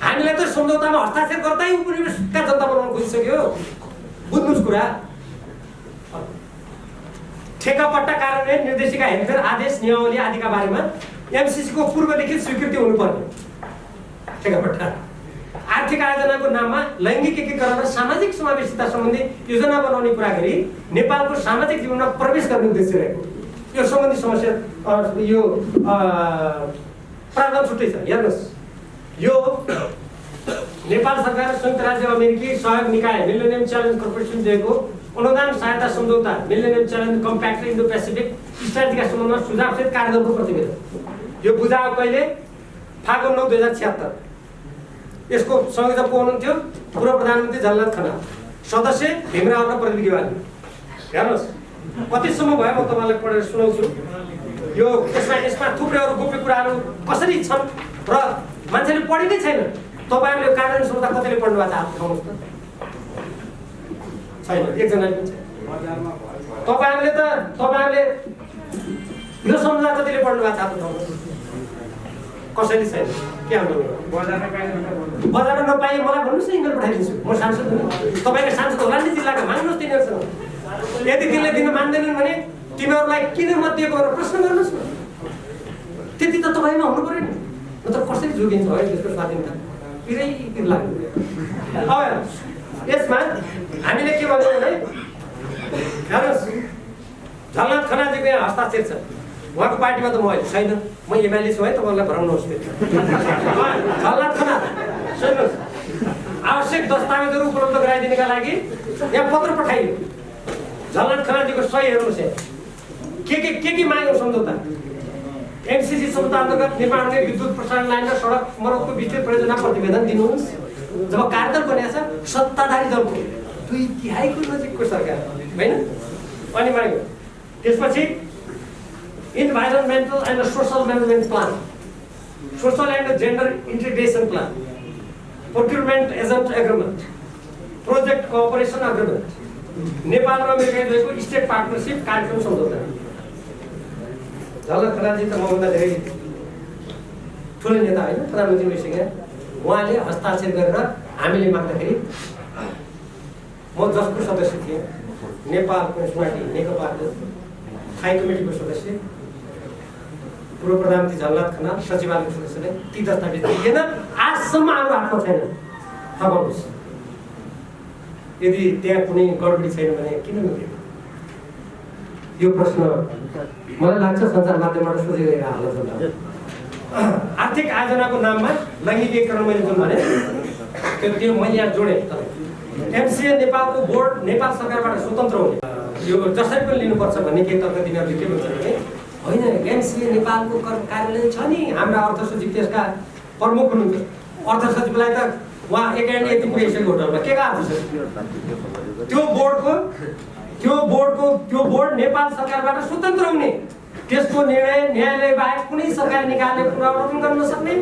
हामीलाई त सम्झौतामा हस्ताक्षर गर्दै उपनिवेशका जनता बनाउन खोजिसक्यो। बुझ्नुहोस् कुरा, ठेकापट्टा कार्यान्वयन निर्देशिका हेरफेर आदेश नियमावली आदिका बारेमा एमसीसीको पूर्वलिखित स्वीकृति हुनुपर्ने। ठेकापट्टा आर्थिक आयोजनाको नाममा लैङ्गिक एकीकरण र सामाजिक समावेशिता सम्बन्धी योजना बनाउने कुरा गरी नेपालको सामाजिक जीवनमा प्रवेश गर्ने उद्देश्य रहेको यो सम्बन्धी समस्या यो प्रावधान छुट्टै छ। हेर्नुहोस्, यो नेपाल सरकार संयुक्त राज्य अमेरिकी सहयोग निकाय मिलेनियम च्यालेन्ज कर्पोरेसन दिएको अनुदान सहायता सम्झौता millennium challenge compact Indo Pacific स्ट्राटेजीका सम्बन्धमा सुझावसहित कार्यदलको प्रतिवेदन। यो बुझाएको कहिले? फागुन 9 2076। यसको संयोजक को हुनुहुन्थ्यो? पूर्व प्रधानमन्त्री झलनाथ खनाल, सदस्य भीमराव र प्रदीप गेवाली। हेर्नुहोस् कतिसम्म भयो, म तपाईँलाई पढेर सुनाउँछु। यो यसमा थुप्रै अरू गोप्य कुराहरू कसरी छन् र मान्छेले पढेकै छैन। तपाईँहरूले कार्यान्वयन सम्झौता कतिले पढ्नु भएको छ? हात उठाउनुहोस् त। छैन, एकजनाले पनि छैन। तपाईँहरूले यो सम्झौता कतिले पढ्नु भएको छ? हात उठाउनुहोस्। कसैले छैन। के हाम्रो बजारमा नपाए मलाई भन्नुहोस् न, इमेल पठाइदिन्छु। म सांसद हुँ, तपाईँको सांसद होला नि जिल्लाका, माग्नुहोस् तिनीहरूसँग। यदि तिनले दिन मान्दैनन् भने तिमीहरूलाई किन मत दिएको भनेर प्रश्न गर्नुहोस् न। त्यति त तपाईँमा हुनु पऱ्यो नि, नत्र कसरी जोगिन्छ है त्यसको स्वाधीनता? पिरै लाग्नु। अब यसमा हामीले के भन्छौँ भने हेर्नुहोस्, झलनाथ खनालजीको यहाँ हस्ताक्षर छ। उहाँको पार्टीमा त म अहिले छैन, म एमएलए छु है, तपाईँलाई भ्रमनुहोस्। झलनाथ खनाल सुन्नुहोस्, आवश्यक दस्तावेजहरू उपलब्ध गराइदिनका लागि यहाँ पत्र पठाइयो। झलनाथ खनालजीको सही हेर्नुहोस्, के माग्यो सम्झौता? एमसीसी सम्झौता अन्तर्गत निर्माण हुने विद्युत प्रसारण लाइन र सडक मर्मतको विस्तृत परियोजना प्रतिवेदन दिनुहोस्। जब कार्यदल बनिएको छ सत्ताधारी दलको 2/3 नजिकको सरकार होइन, अनि माग्यो। त्यसपछि environmental and social management plan, social and gender integration plan, procurement agent agreement, project cooperation agreement, Nepal र अमेरिका बीचको स्टेट पार्टनरसिप कार्यक्रम सम्झौता। झलनाथ खनालजी त मभन्दा धेरै ठुलो नेता होइन, प्रधानमन्त्री भइसक्यो। उहाँले हस्ताक्षर गरेर हामीले माग्दाखेरि म जसको सदस्य थिएँ, नेपाल कम्युनिस्ट पार्टी नेकपाको स्थायी कमिटीको सदस्य, पूर्व प्रधानमन्त्री झलनाथ खनाल सचिवालयको सदस्यले ती दस्तावेज दिएन। आजसम्म हाम्रो हातमा छैन। थाहा पाउनुहोस्, यदि त्यहाँ कुनै गडबडी छैन भने किन नदिएको? यो प्रश्न मलाई लाग्छ सञ्चार माध्यमबाट सोधिरहेको हालत छ। आर्थिक आयोजनाको नाममा लैङ्गिक एकीकरण मैले जुन भने त्यो मैले यहाँ जोडेँ। एमसिए नेपालको बोर्ड नेपाल सरकारबाट स्वतन्त्र हुने यो जसरी पनि लिनुपर्छ भन्ने के तर्क तिनीहरूले के भन्छन् भने होइन, एमसिए नेपालको कार्यालय छ नि, हाम्रा अर्थ सचिव त्यसका प्रमुख हुनुहुन्छ। अर्थ सचिवलाई त उहाँ एकाएक यति पुगेको होटलमा के अर्थ सचिव? त्यो बोर्ड नेपाल सरकारबाट स्वतन्त्र हुने, त्यसको निर्णय न्यायालय बाहेक कुनै सरकारी निकायले पुनरावलोकन गर्न नसक्ने,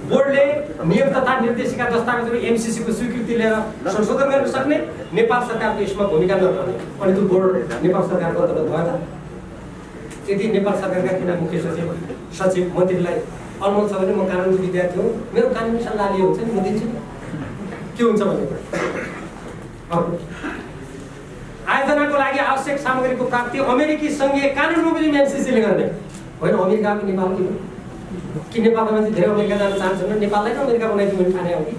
बोर्डले नियम तथा निर्देशिका दस्तावेजहरू एमसीसीको स्वीकृति लिएर संशोधन गर्न सक्ने, नेपाल सरकारको यसमा भूमिका नरहने। अनि त्यो बोर्ड नेपाल सरकारको अन्तर्गत भयो त? यदि नेपाल सरकारका किन मुख्य सचिव मन्त्रीलाई अलमल छ भने म कानुनको विद्यार्थी हो, मेरो कानुनी सल्लाह लियो हुन्छ नि, म दिन्छु नि। के हुन्छ भन्ने कुरा। आयोजनाको लागि आवश्यक सामग्रीको प्राप्ति अमेरिकी सङ्घीय कानुन बमोजिम एमसीसीले गर्ने होइन। अमेरिकाको नेपालको कि नेपालका मान्छे धेरै अमेरिका जान चाहन्छन्, नेपाललाई नै अमेरिका बनाइदियो भने खाने हो कि?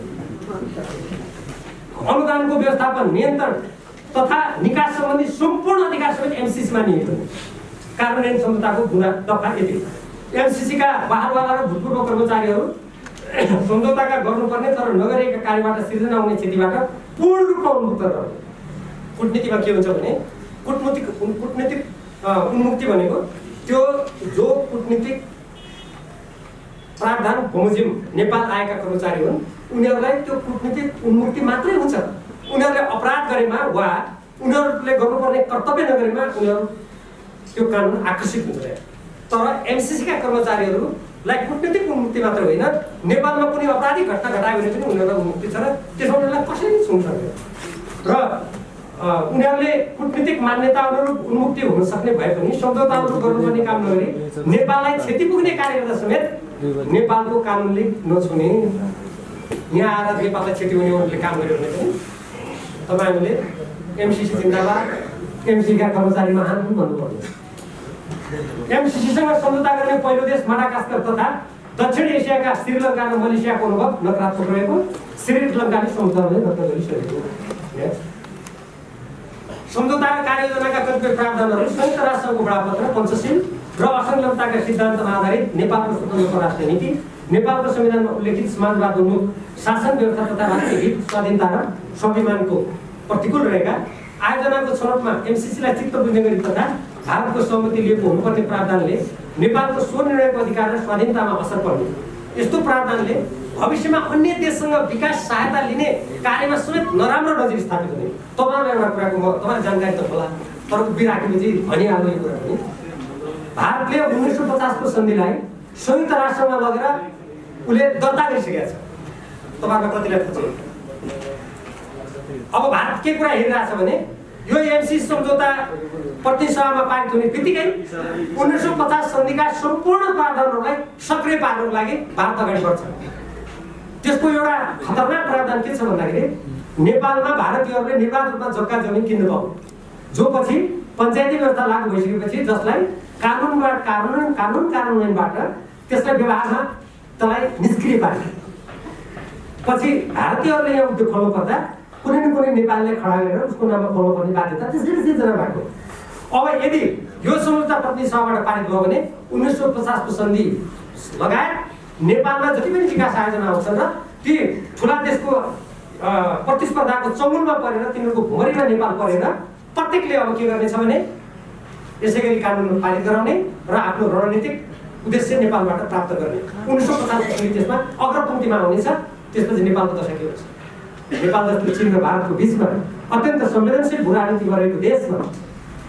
अनुदानको व्यवस्थापन, नियन्त्रण तथा निकास सम्बन्धी सम्पूर्ण अधिकार समेत एमसीसीमा निहित हुने। कार्यान्वयन सम्झौताको दफा यति: एमसीसीका बाहरवाला र भूतपूर्व कर्मचारीहरू सम्झौताका गर्नुपर्ने तर नगरिएका कार्यबाट सिर्जना हुने क्षतिबाट पूर्ण रूपमा उन्मुक्त रहने। कूटनीतिमा के हुन्छ भने कूटनीतिक उन्मुक्ति भनेको त्यो जो कूटनीतिक प्रावधान बमोजिम नेपाल आएका कर्मचारी हुन् उनीहरूलाई त्यो कूटनीतिक उन्मुक्ति मात्रै हुन्छ। उनीहरूले अपराध गरेमा वा उनीहरूले गर्नुपर्ने कर्तव्य नगरेमा उनीहरू त्यो कानुन आकर्षित हुन्छ। तर एमसिसीका कर्मचारीहरूलाई कूटनीतिक मुक्ति मात्र होइन, नेपालमा कुनै आपराधिक घटना घटायो भने पनि उनीहरूलाई मुक्ति छ र त्यसमा उनीहरूलाई कसैले छुन सक्दैन र उनीहरूले कूटनीतिक मान्यता अनुरूप उन्मुक्ति हुन सक्ने भए पनि सम्झौता अनुरूप गर्नुपर्ने काम नगरी नेपाललाई क्षति पुग्ने कार्य गर्दा समेत नेपालको कानुनले नछुने, यहाँ आएर नेपाललाई क्षति हुने उनीहरूले काम गर्यो भने पनि तपाईँहरूले एमसिसी जिन्दाबाद, एमसिसीका कर्मचारी महान भन्नुपर्ने। एमसिसीसँग सम्झौता गर्ने पहिलो देश माडागास्कर तथा दक्षिण एसियाका श्रीलङ्का र मलेसियाको अनुभव नकारात्मक रहेको श्रीलङ्काले सम्झौताले रद्द गरिसकेको। सम्झौता र कार्ययोजनाका कतिपय प्रावधानहरू संयुक्त राष्ट्रको बडापत्र पञ्चशील र असंलग्नताका सिद्धान्तमा आधारित नेपालको स्वतन्त्र परराष्ट्र नीति, नेपालको संविधानमा उल्लेखित समाजवाद उन्मुख शासन व्यवस्था तथा राष्ट्रिय हित, स्वाधीनता र स्वाभिमानको प्रतिकूल रहेका आयोजनाको छनौटमा एमसिसीलाई चित्त बुझ्ने गरी तथा भारतको सहमति लिएको हुनुपर्ने प्रावधानले नेपालको स्वनिर्णयको अधिकार र स्वाधीनतामा असर पर्ने यस्तो प्रावधानले भविष्यमा अन्य देशसँग विकास सहायता लिने कार्यमा समेत नराम्रो नजिर स्थापित हुने। तपाईँलाई एउटा कुराको म तपाईँलाई जानकारी त होला, तर बिराखेपछि भनिहाल्नु यो कुरा पनि भारतले 1950 को सन्धिलाई संयुक्त राष्ट्रमा लगेर उसले दर्ता गरिसकेको छ। तपाईँहरूलाई कतिलाई थाहा छ? अब भारत के कुरा हेरिरहेछ भने यो एमसिसी सम्झौता प्रतिनिधि सभामा पारित हुने बित्तिकै 1950 सन्धिका सम्पूर्ण प्रावधानहरूलाई सक्रिय पार्नको लागि भारत अगाडि बढ्छ। त्यसको एउटा खतरनाक प्रावधान के छ भन्दाखेरि नेपालमा भारतीयहरूले निर्वाध रूपमा जग्गा जमिन किन्न पाउने, जो पछि पञ्चायती व्यवस्था लागू भइसकेपछि जसलाई कार्यान्वयनबाट त्यसलाई व्यवहारमा त्यसलाई निष्क्रिय पार्ने। पछि भारतीयहरूले यहाँ उद्योग खोल्नु पर्दा कुनै न कुनै नेपालीले खडा गरेर उसको नाममा खोल्नु पर्ने बाध्यता त्यसरी सिर्जना भएको। अब यदि यो सम्झौता प्रतिनिधि सभाबाट पारित भयो भने 1950 को सन्धि लगायत नेपालमा जति पनि विकास आयोजना आउँछन् र ती ठुला देशको प्रतिस्पर्धाको चङ्गुलमा परेर तिनीहरूको भुमरीमा नेपाल परेर प्रत्येकले अब के गर्नेछ भने यसै गरी कानुन पारित गराउने र आफ्नो रणनीतिक उद्देश्य नेपालबाट प्राप्त गर्ने। 1950 को सन्धि त्यसमा अग्रपङ्क्तिमा आउनेछ। त्यसपछि नेपालको दशा के हुन्छ? नेपाल जस्तो चीन र भारतको बिचमा अत्यन्त संवेदनशील भूराजनीति गरेको देशमा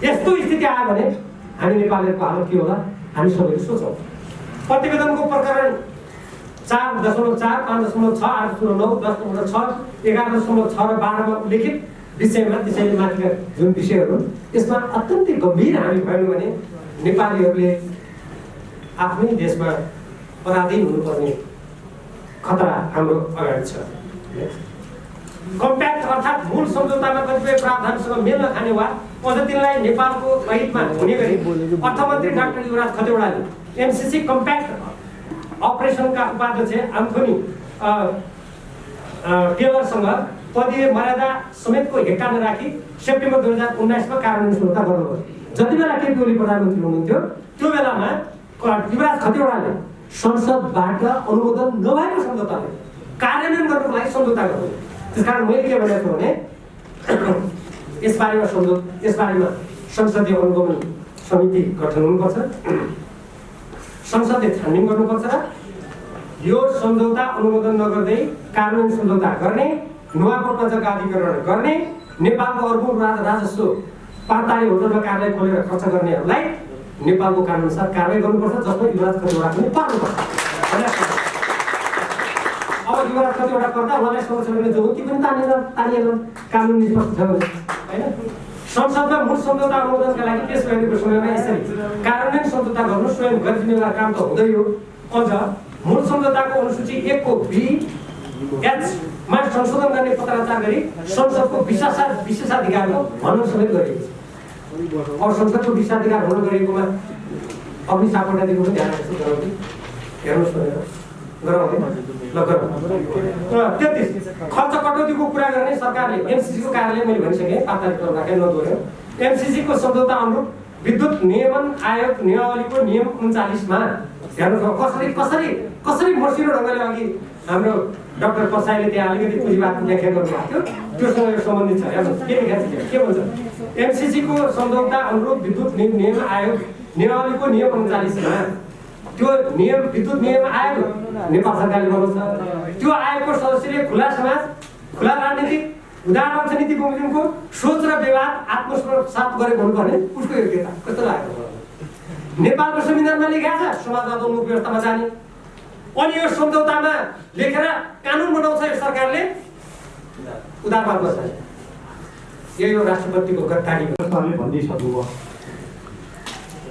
यस्तो स्थिति आयो भने हामी नेपालीहरूको हालत के होला हामी सबैले सोचौँ। प्रतिवेदनको प्रकरण 4.4, 5.6, 8.9, 10.6, 11.6 र 12 मा उल्लेखित विषयमा त्यसैले माथिका जुन विषयहरू यसमा अत्यन्तै गम्भीर हामी भयौँ भने नेपालीहरूले आफ्नै देशमा पराधीन हुनुपर्ने खतरा हाम्रो अगाडि छ। कम्प्याक्ट अर्थात् मूल सम्झौतामा कतिपय प्रावधानसँग मेल नखाने वा अझ तिनलाई नेपालको हितमा हुने गरी अर्थमन्त्री डाक्टर युवराज खतिवडाले एमसिसी कम्प्याक्ट अपरेसनका उपाध्यक्ष एन्थोनी टेलरसँग पदीय मर्यादा समेतको हेक्का नराखी सेप्टेम्बर 2019 मा कार्यान्वयन सम्झौता गर्नुभयो। जति बेला केपी ओली प्रधानमन्त्री हुनुहुन्थ्यो त्यो बेलामा युवराज खतिवडाले संसदबाट अनुमोदन नभएको सम्झौताले कार्यान्वयन गर्नको लागि सम्झौता गर्नुभयो। त्यसकारण मैले के भनेको भने यसबारेमा संसदीय अनुगमन समिति गठन हुनुपर्छ, संसदले छानबिन गर्नुपर्छ र यो सम्झौता अनुमोदन नगर्दै कार्यान्वयन सम्झौता गर्ने, नुवाकोटमा जग्गा अधिग्रहण गर्ने, नेपालको अर्बौं राजस्व पातारी होटलमा कार्यालय खोलेर खर्च गर्नेहरूलाई नेपालको कानुनअनुसार कारबाही गर्नुपर्छ, जसमा युवराज खतिवडा पनि पर्नुपर्छ। अब युवराज खतिवडा पर्दा उहाँलाई संरक्षण गर्ने जो ती पनि तानिएन कानुन निष्पक्ष छ भने हैन। संसदमा मूल सम्झौता अनुमोदनका लागि पेश गरेको समयमा यसरी कार्यान्वयन सम्झौता गर्नु स्वयं गैर जिम्मेवार काम त हुँदै हो। अझ मूल सम्झौताको अनुसूची 1 को बी एच मा संशोधन गर्ने पत्राचार गरी संसदको विशेषाधिकारको हनन समेत गरिएको छ। अब संसदको विशेषाधिकार हनन गरिएकोमा अग्नि सापटादेखि पनि ध्यान राख्छु गराउने हेर्नुहोस् भनेर गराउने ल गरौँ। 33 खर्च कटौतीको कुरा गर्ने सरकारले एमसिसीको कार्यालय मैले भनिसकेँ पाताली क्रम राखेर नदोहोर्याउँ। एमसिसीको सम्झौता अनुरूप विद्युत नियमन आयोग नियमावलीको नियम 39 मा हेर्नुहोस् कसरी मसिनो ढङ्गले अघि हाम्रो डाक्टर पर्साईले त्यहाँ अलिकति पुँजीवादको व्याख्या गर्नुभएको थियो त्योसँग सम्बन्धित छ। हेर्नुहोस् के लेखेको छ, के भन्छ? एमसिसीको सम्झौता अनुरूप विद्युत नियम आयोग नियमावलीको नियम 39 मा त्यो नियम विद्युत नियम आयोग नेपाल सरकारले बनाउँछ। त्यो आयोगको सदस्यले खुला समाज, खुला राजनीतिक उदाहरण छ नीति बमोजिमको सोच र व्यवहार आत्मसात गरेको हुनुपर्ने उसको योग्यता कस्तो लागेको नेपालको संविधानमा लेखेको छ समाजवादोन्मुख व्यवस्थामा जाने अनि यो सम्झौतामा लेखेर कानुन बनाउँछ यो सरकारले उदारवाद गर्छ यही हो राष्ट्रपतिको गद्दारी भनिसक्नुभयो।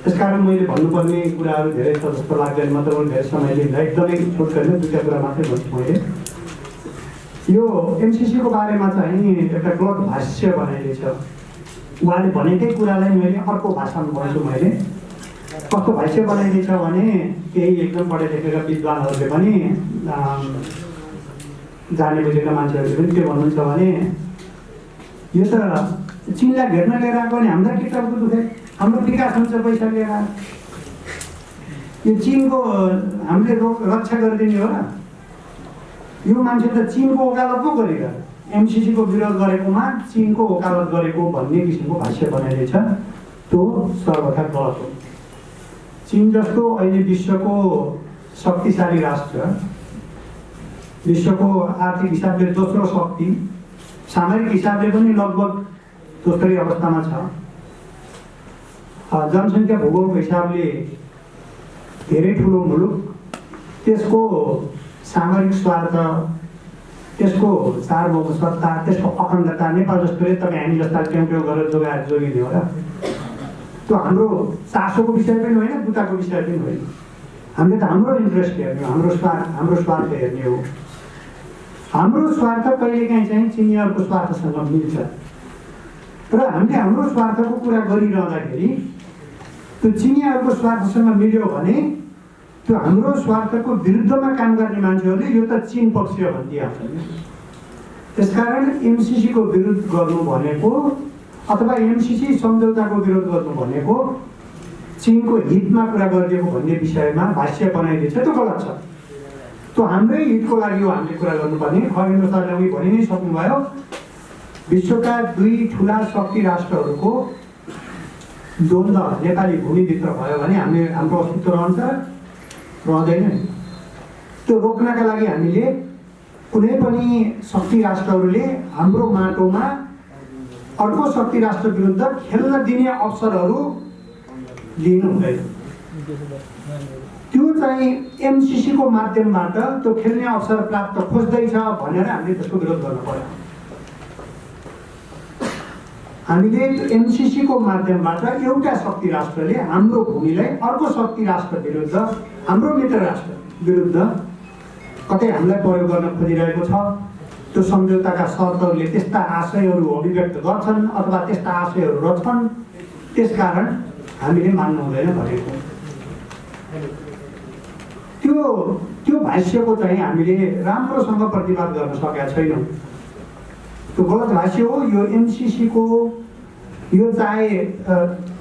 त्यसकारण मैले भन्नुपर्ने कुराहरू धेरै छ जस्तो लाग्दैन। म त धेरै समय लिँदा एकदमै छोटकरीमा दुईवटा कुरा मात्रै भन्छु मैले। यो एमसिसीको बारेमा चाहिँ एउटा गलत भाष्य बनाइदिएछ। उहाँले भनेकै कुरालाई मैले अर्को भाषामा भन्छु। मैले कस्तो भाष्य बनाइदिएछ भने केही एकदम पढे लेखेका विद्वानहरूले पनि जाने बुझेका मान्छेहरूले पनि के भन्नुहुन्छ भने यो त चिनलाई घेर्न लिएर आएको भने हामीलाई के टाउको दुखे, हाम्रो विकास हुन्छ पैसा लिएर यो चिनको हामीले रक्षा गरिदिने हो र? यो मान्छे त चिनको वकालत पो गरेर एमसिसीको विरोध गरेकोमा चिनको वकालत गरेको भन्ने किसिमको भाष्य बनाइदिएछ। त्यो सर्वथा गलत हो। चीन जस्तो अहिले विश्वको शक्तिशाली राष्ट्र, विश्वको आर्थिक हिसाबले दोस्रो शक्ति, सामरिक हिसाबले पनि लगभग दोस्रै अवस्थामा छ। जनसङ्ख्या भूगोलको हिसाबले धेरै ठुलो मुलुक, त्यसको सामरिक स्वार्थ, त्यसको सार्वभौम सत्ता, त्यसको अखण्डता नेपाल जस्तोले तपाईँ हामी जस्ता ट्याउट्याउ गरेर जोगाएर जोगिने हो र? त्यो हाम्रो चासोको विषय पनि होइन, बुताको विषय पनि होइन। हामीले त हाम्रो इन्ट्रेस्ट हेर्ने हो, हाम्रो स्वार्थ हेर्ने हो। हाम्रो स्वार्थ कहिलेकाहीँ चाहिँ चिनियाहरूको स्वार्थसँग मिल्छ र हामीले हाम्रो स्वार्थको कुरा गरिरहँदाखेरि त्यो चिनियाहरूको स्वार्थसँग मिल्यो भने त्यो हाम्रो स्वार्थको विरुद्धमा काम गर्ने मान्छेहरूले यो त चीन पक्षीय भनिदिइहाल्छन्। त्यसकारण एमसिसीको विरोध गर्नु भनेको अथवा एमसिसी सम्झौताको विरोध गर्नु भनेको चीनको हितमा कुरा गरिदिएको भन्ने विषयमा भाष्य बनाइदिएछ, त्यो गलत छ। त्यो हाम्रै हितको लागि हो हामीले कुरा गर्नुपर्ने। खगेन्द्र सरले उही भनि नै सक्नुभयो, विश्वका दुई ठुला शक्ति राष्ट्रहरूको द्वन्द्व नेपाली भूमिभित्र भयो भने हाम्रो अस्तित्व रहन्छ, रहँदैन। त्यो रोक्नका लागि हामीले कुनै पनि शक्ति राष्ट्रहरूले हाम्रो माटोमा अर्को शक्ति राष्ट्र विरुद्ध खेल्न दिने अवसरहरू लिनु हुँदैन। त्यो चाहिँ एमसिसीको माध्यमबाट त्यो खेल्ने अवसर प्राप्त खोज्दैछ भनेर हामीले त्यसको विरोध गर्नु पर्यो। हामीले एमसिसीको माध्यमबाट एउटा शक्ति राष्ट्रले हाम्रो भूमिलाई अर्को शक्ति राष्ट्र विरुद्ध, हाम्रो मित्र राष्ट्र विरुद्ध कतै हामीलाई प्रयोग गर्न खोजिरहेको छ। त्यो सम्झौताका शर्तहरूले त्यस्ता आशयहरू अभिव्यक्त गर्छन् अथवा त्यस्ता आशयहरू रच्छन्, त्यसकारण हामीले मान्नु हुँदैन भनेको। त्यो भाष्यको चाहिँ हामीले राम्रोसँग प्रतिवाद गर्न सकेका छैनौँ। त्यो गलत भाष्य हो। यो एमसिसीको यो चाहे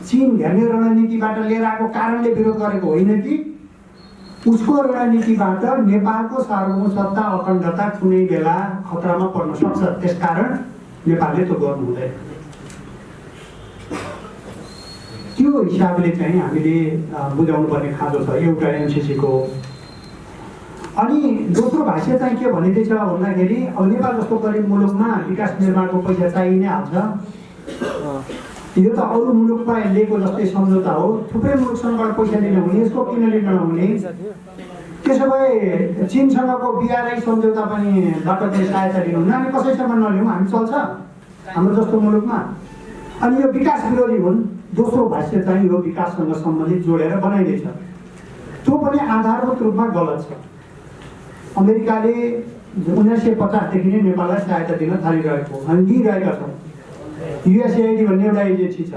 चीन घेर्ने रणनीतिबाट लिएर आएको कारणले विरोध गरेको होइन कि उसको रणनीतिबाट नेपालको सार्वभौम सत्ता अखण्डता कुनै बेला खतरामा पर्न सक्छ। त्यसकारण नेपालले त्यो गर्नु हुँदैन। त्यो हिसाबले चाहिँ हामीले बुझाउनु पर्ने खाँचो छ एउटा एमसिसीको। अनि दोस्रो भाष्य चाहिँ के भनिँदैछ भन्दाखेरि अब नेपाल जस्तो गरिब मुलुकमा विकास निर्माणको पैसा चाहिने नै हाल्छ। यो त अरू मुलुकमा लिएको जस्तै सम्झौता हो, थुप्रै मुलुकसँगबाट पैसा लिन हुने, यसको किन लिन नहुने? त्यसो भए चीनसँगको बिआरआई सम्झौता पनि बाट पनि सहायता लिनुहुन्न, हामी कसैसँग नलिउँ, हामी चल्छ हाम्रो जस्तो मुलुकमा। अनि यो विकास विरोधी हुन्। दोस्रो भाष्य चाहिँ यो विकाससँग सम्बन्धित जोडेर बनाइदिएछ। त्यो पनि आधारभूत रूपमा गलत छ। अमेरिकाले 1950 देखि नै नेपाललाई सहायता दिन थालिरहेको हामी दिइरहेका छौँ। युएसएआइडी भन्ने एउटा एजेन्सी छ,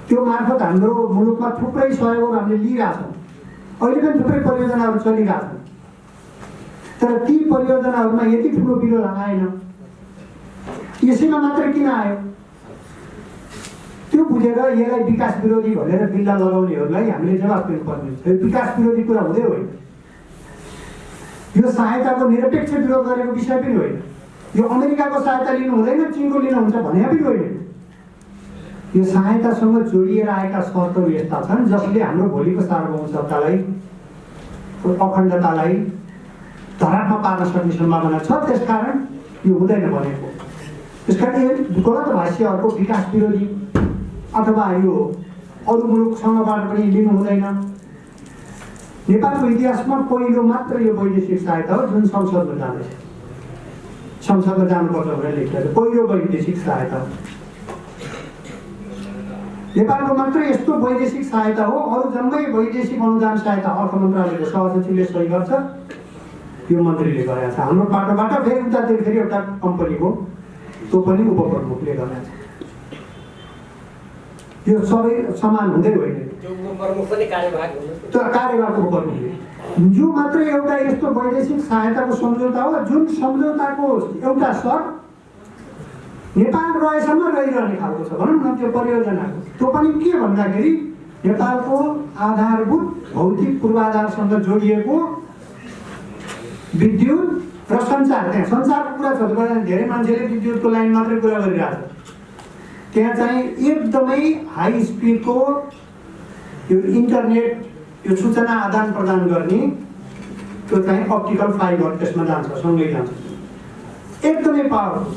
त्यो मार्फत हाम्रो मुलुकमा थुप्रै सहयोगहरू हामीले लिइरहेछौँ। अहिले पनि थुप्रै परियोजनाहरू चलिरहेछन्, तर ती परियोजनाहरूमा यति ठुलो विरोध आएन। यसैमा मात्रै किन आयो? त्यो बुझेर यसलाई विकास विरोधी भनेर बिल्ला लगाउनेहरूलाई हामीले जवाफ दिनुपर्ने छ। यो विकास विरोधी कुरा हुँदै होइन, यो सहायताको निरपेक्ष विरोध गरेको विषय पनि होइन। यो अमेरिकाको सहायता लिनु हुँदैन, चीनको लिनुहुन्छ भने पनि होइन। यो सहायतासँग जोडिएर आएका शर्तहरू यस्ता छन् जसले हाम्रो भोलिको सार्वभौम सत्तालाई, अखण्डतालाई धरापमा पार्न सक्ने सम्भावना छ। त्यसकारण यो हुँदैन भनेको। त्यसकारण यो गलत भाष्यहरूको विकास विरोधी अथवा यो अरू मुलुकसँगबाट पनि लिनु हुँदैन। नेपालको इतिहासमा पहिलो मात्र यो वैदेशिक सहायता हो जुन संसदमा जाँदैछ, संसदमा जानुपर्छ भनेर लेखिएको छ। पहिलो वैदेशिक सहायता हो नेपालको मात्र यस्तो वैदेशिक सहायता हो। अरू जम्मै वैदेशिक अनुदान सहायता अर्थ मन्त्रालयको सहसचिवले सही गर्छ, यो मन्त्रीले गरेको छ। हाम्रो बाटोबाट फेरि उतातिर फेरि एउटा कम्पनीको त्यो पनि उपप्रमुखले गरेको छ। यो सबै समान हुँदै होइन, त्यो कार्यवाहक उपप्रमुखले जो मात्रै एउटा यस्तो वैदेशिक सहायताको सम्झौता हो जुन सम्झौताको एउटा शर्त नेपाल रहेसम्म रहिरहने खालको छ भनौँ न। त्यो परियोजनाको त्यो पनि के भन्दाखेरि नेपालको आधारभूत भौतिक पूर्वाधारसँग जोडिएको विद्युत र सञ्चार, त्यहाँ सञ्चारको कुरा छ। धेरै मान्छेले विद्युतको लाइन मात्रै कुरा गरिरहेको छ। त्यहाँ चाहिँ एकदमै हाई स्पिडको यो इन्टरनेट, यो सूचना आदान प्रदान गर्ने त्यो चाहिँ अप्टिकल फाइबर त्यसमा जान्छ, सँगै जान्छ, एकदमै पावरफुल।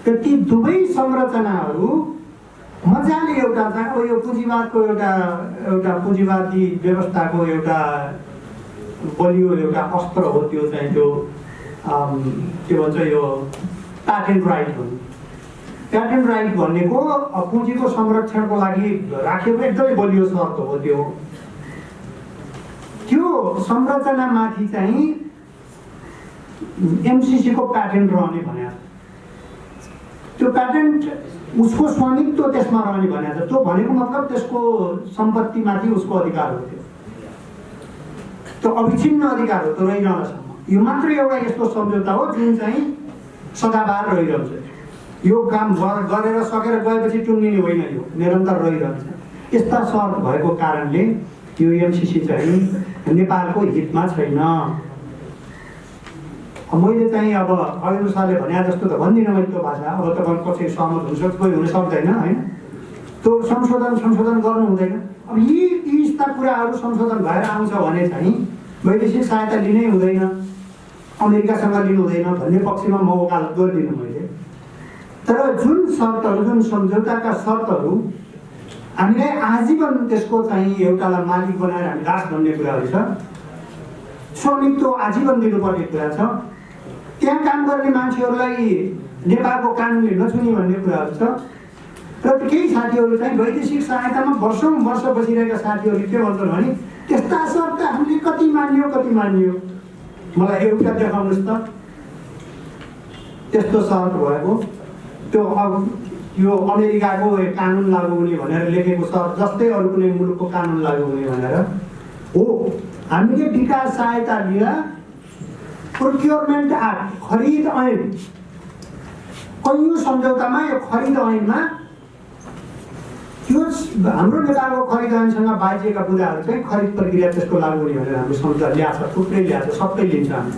ती दुवै संरचनाहरू मजाले एउटा चाहिँ अब यो पुँजीवादको एउटा पुँजीवादी व्यवस्थाको एउटा बलियो एउटा अस्त्र हो। त्यो चाहिँ त्यो के भन्छ यो प्याटेन्ट राइट हो। प्याटेन्ट राइट भनेको पुँजीको संरक्षणको लागि राखेको एकदमै बलियो शर्त हो। त्यो संरचनामाथि चाहिँ एमसिसीको प्याटेन्ट रहने भनेको छ। त्यो प्याटेन्ट उसको स्वामित्व त्यसमा रहने भनेको छ। त्यो भनेको मतलब त्यसको सम्पत्तिमाथि उसको अधिकार हो। त्यो अविच्छिन्न अधिकार हो, त्यो रहिरहनसम्म। यो मात्र एउटा यस्तो सम्झौता हो जुन चाहिँ सदाबहार रहिरहन्छ। यो काम गरेर सकेर गएपछि टुङ्गिने होइन, यो निरन्तर रहिरहन्छ। यस्ता शर्त भएको कारणले यो एमसिसी चाहिँ नेपालको हितमा छैन। मैले चाहिँ अब अघिल्लो सालले भने जस्तो त भन्दिनँ मैले त्यो भाषा। अब तपाईँ कसै सहमत हुनसक्छ, कोही हुन सक्दैन होइन। त्यो संशोधन गर्नु हुँदैन। अब यी यस्ता कुराहरू संशोधन भएर आउँछ भने चाहिँ वैदेशिक सहायता लिनै हुँदैन, अमेरिकासँग लिनु हुँदैन भन्ने पक्षमा म वकालत गर्दिनँ मैले। तर जुन शर्तहरू, जुन सम्झौताका शर्तहरू हामीलाई आजीवन त्यसको चाहिँ एउटालाई मालिक बनाएर हामी दास भन्ने कुराहरू छ, स्वामित्व आजीवन दिनुपर्ने कुरा छ, त्यहाँ काम गर्ने मान्छेहरूलाई नेपालको कानुनले नछुने भन्ने कुराहरू छ। र केही साथीहरू चाहिँ वैदेशिक सहायतामा वर्षौँ वर्ष बसिरहेका साथीहरूले के भन्छन् भने त्यस्ता शर्त हामीले कति मानियो। मलाई एउटा देखाउनुहोस् त त्यस्तो शर्त भएको। त्यो अब यो अमेरिकाको कानुन लागू हुने भनेर लेखेको शर्त जस्तै अरू कुनै मुलुकको कानुन लागू हुने भनेर हो। हामीले विकास सहायता लिँदा प्रोक्योरमेन्ट एक्ट, खरिद ऐन, कैयौँ सम्झौतामा यो खरिद ऐनमा त्यो हाम्रो नेपालको खरिद ऐनसँग बाँचिएका कुराहरू चाहिँ खरिद प्रक्रिया त्यसको लागू हुने भनेर हाम्रो सम्झौता ल्याएको छ। थुप्रै ल्याएको छ, सबै लिन्छ। हामी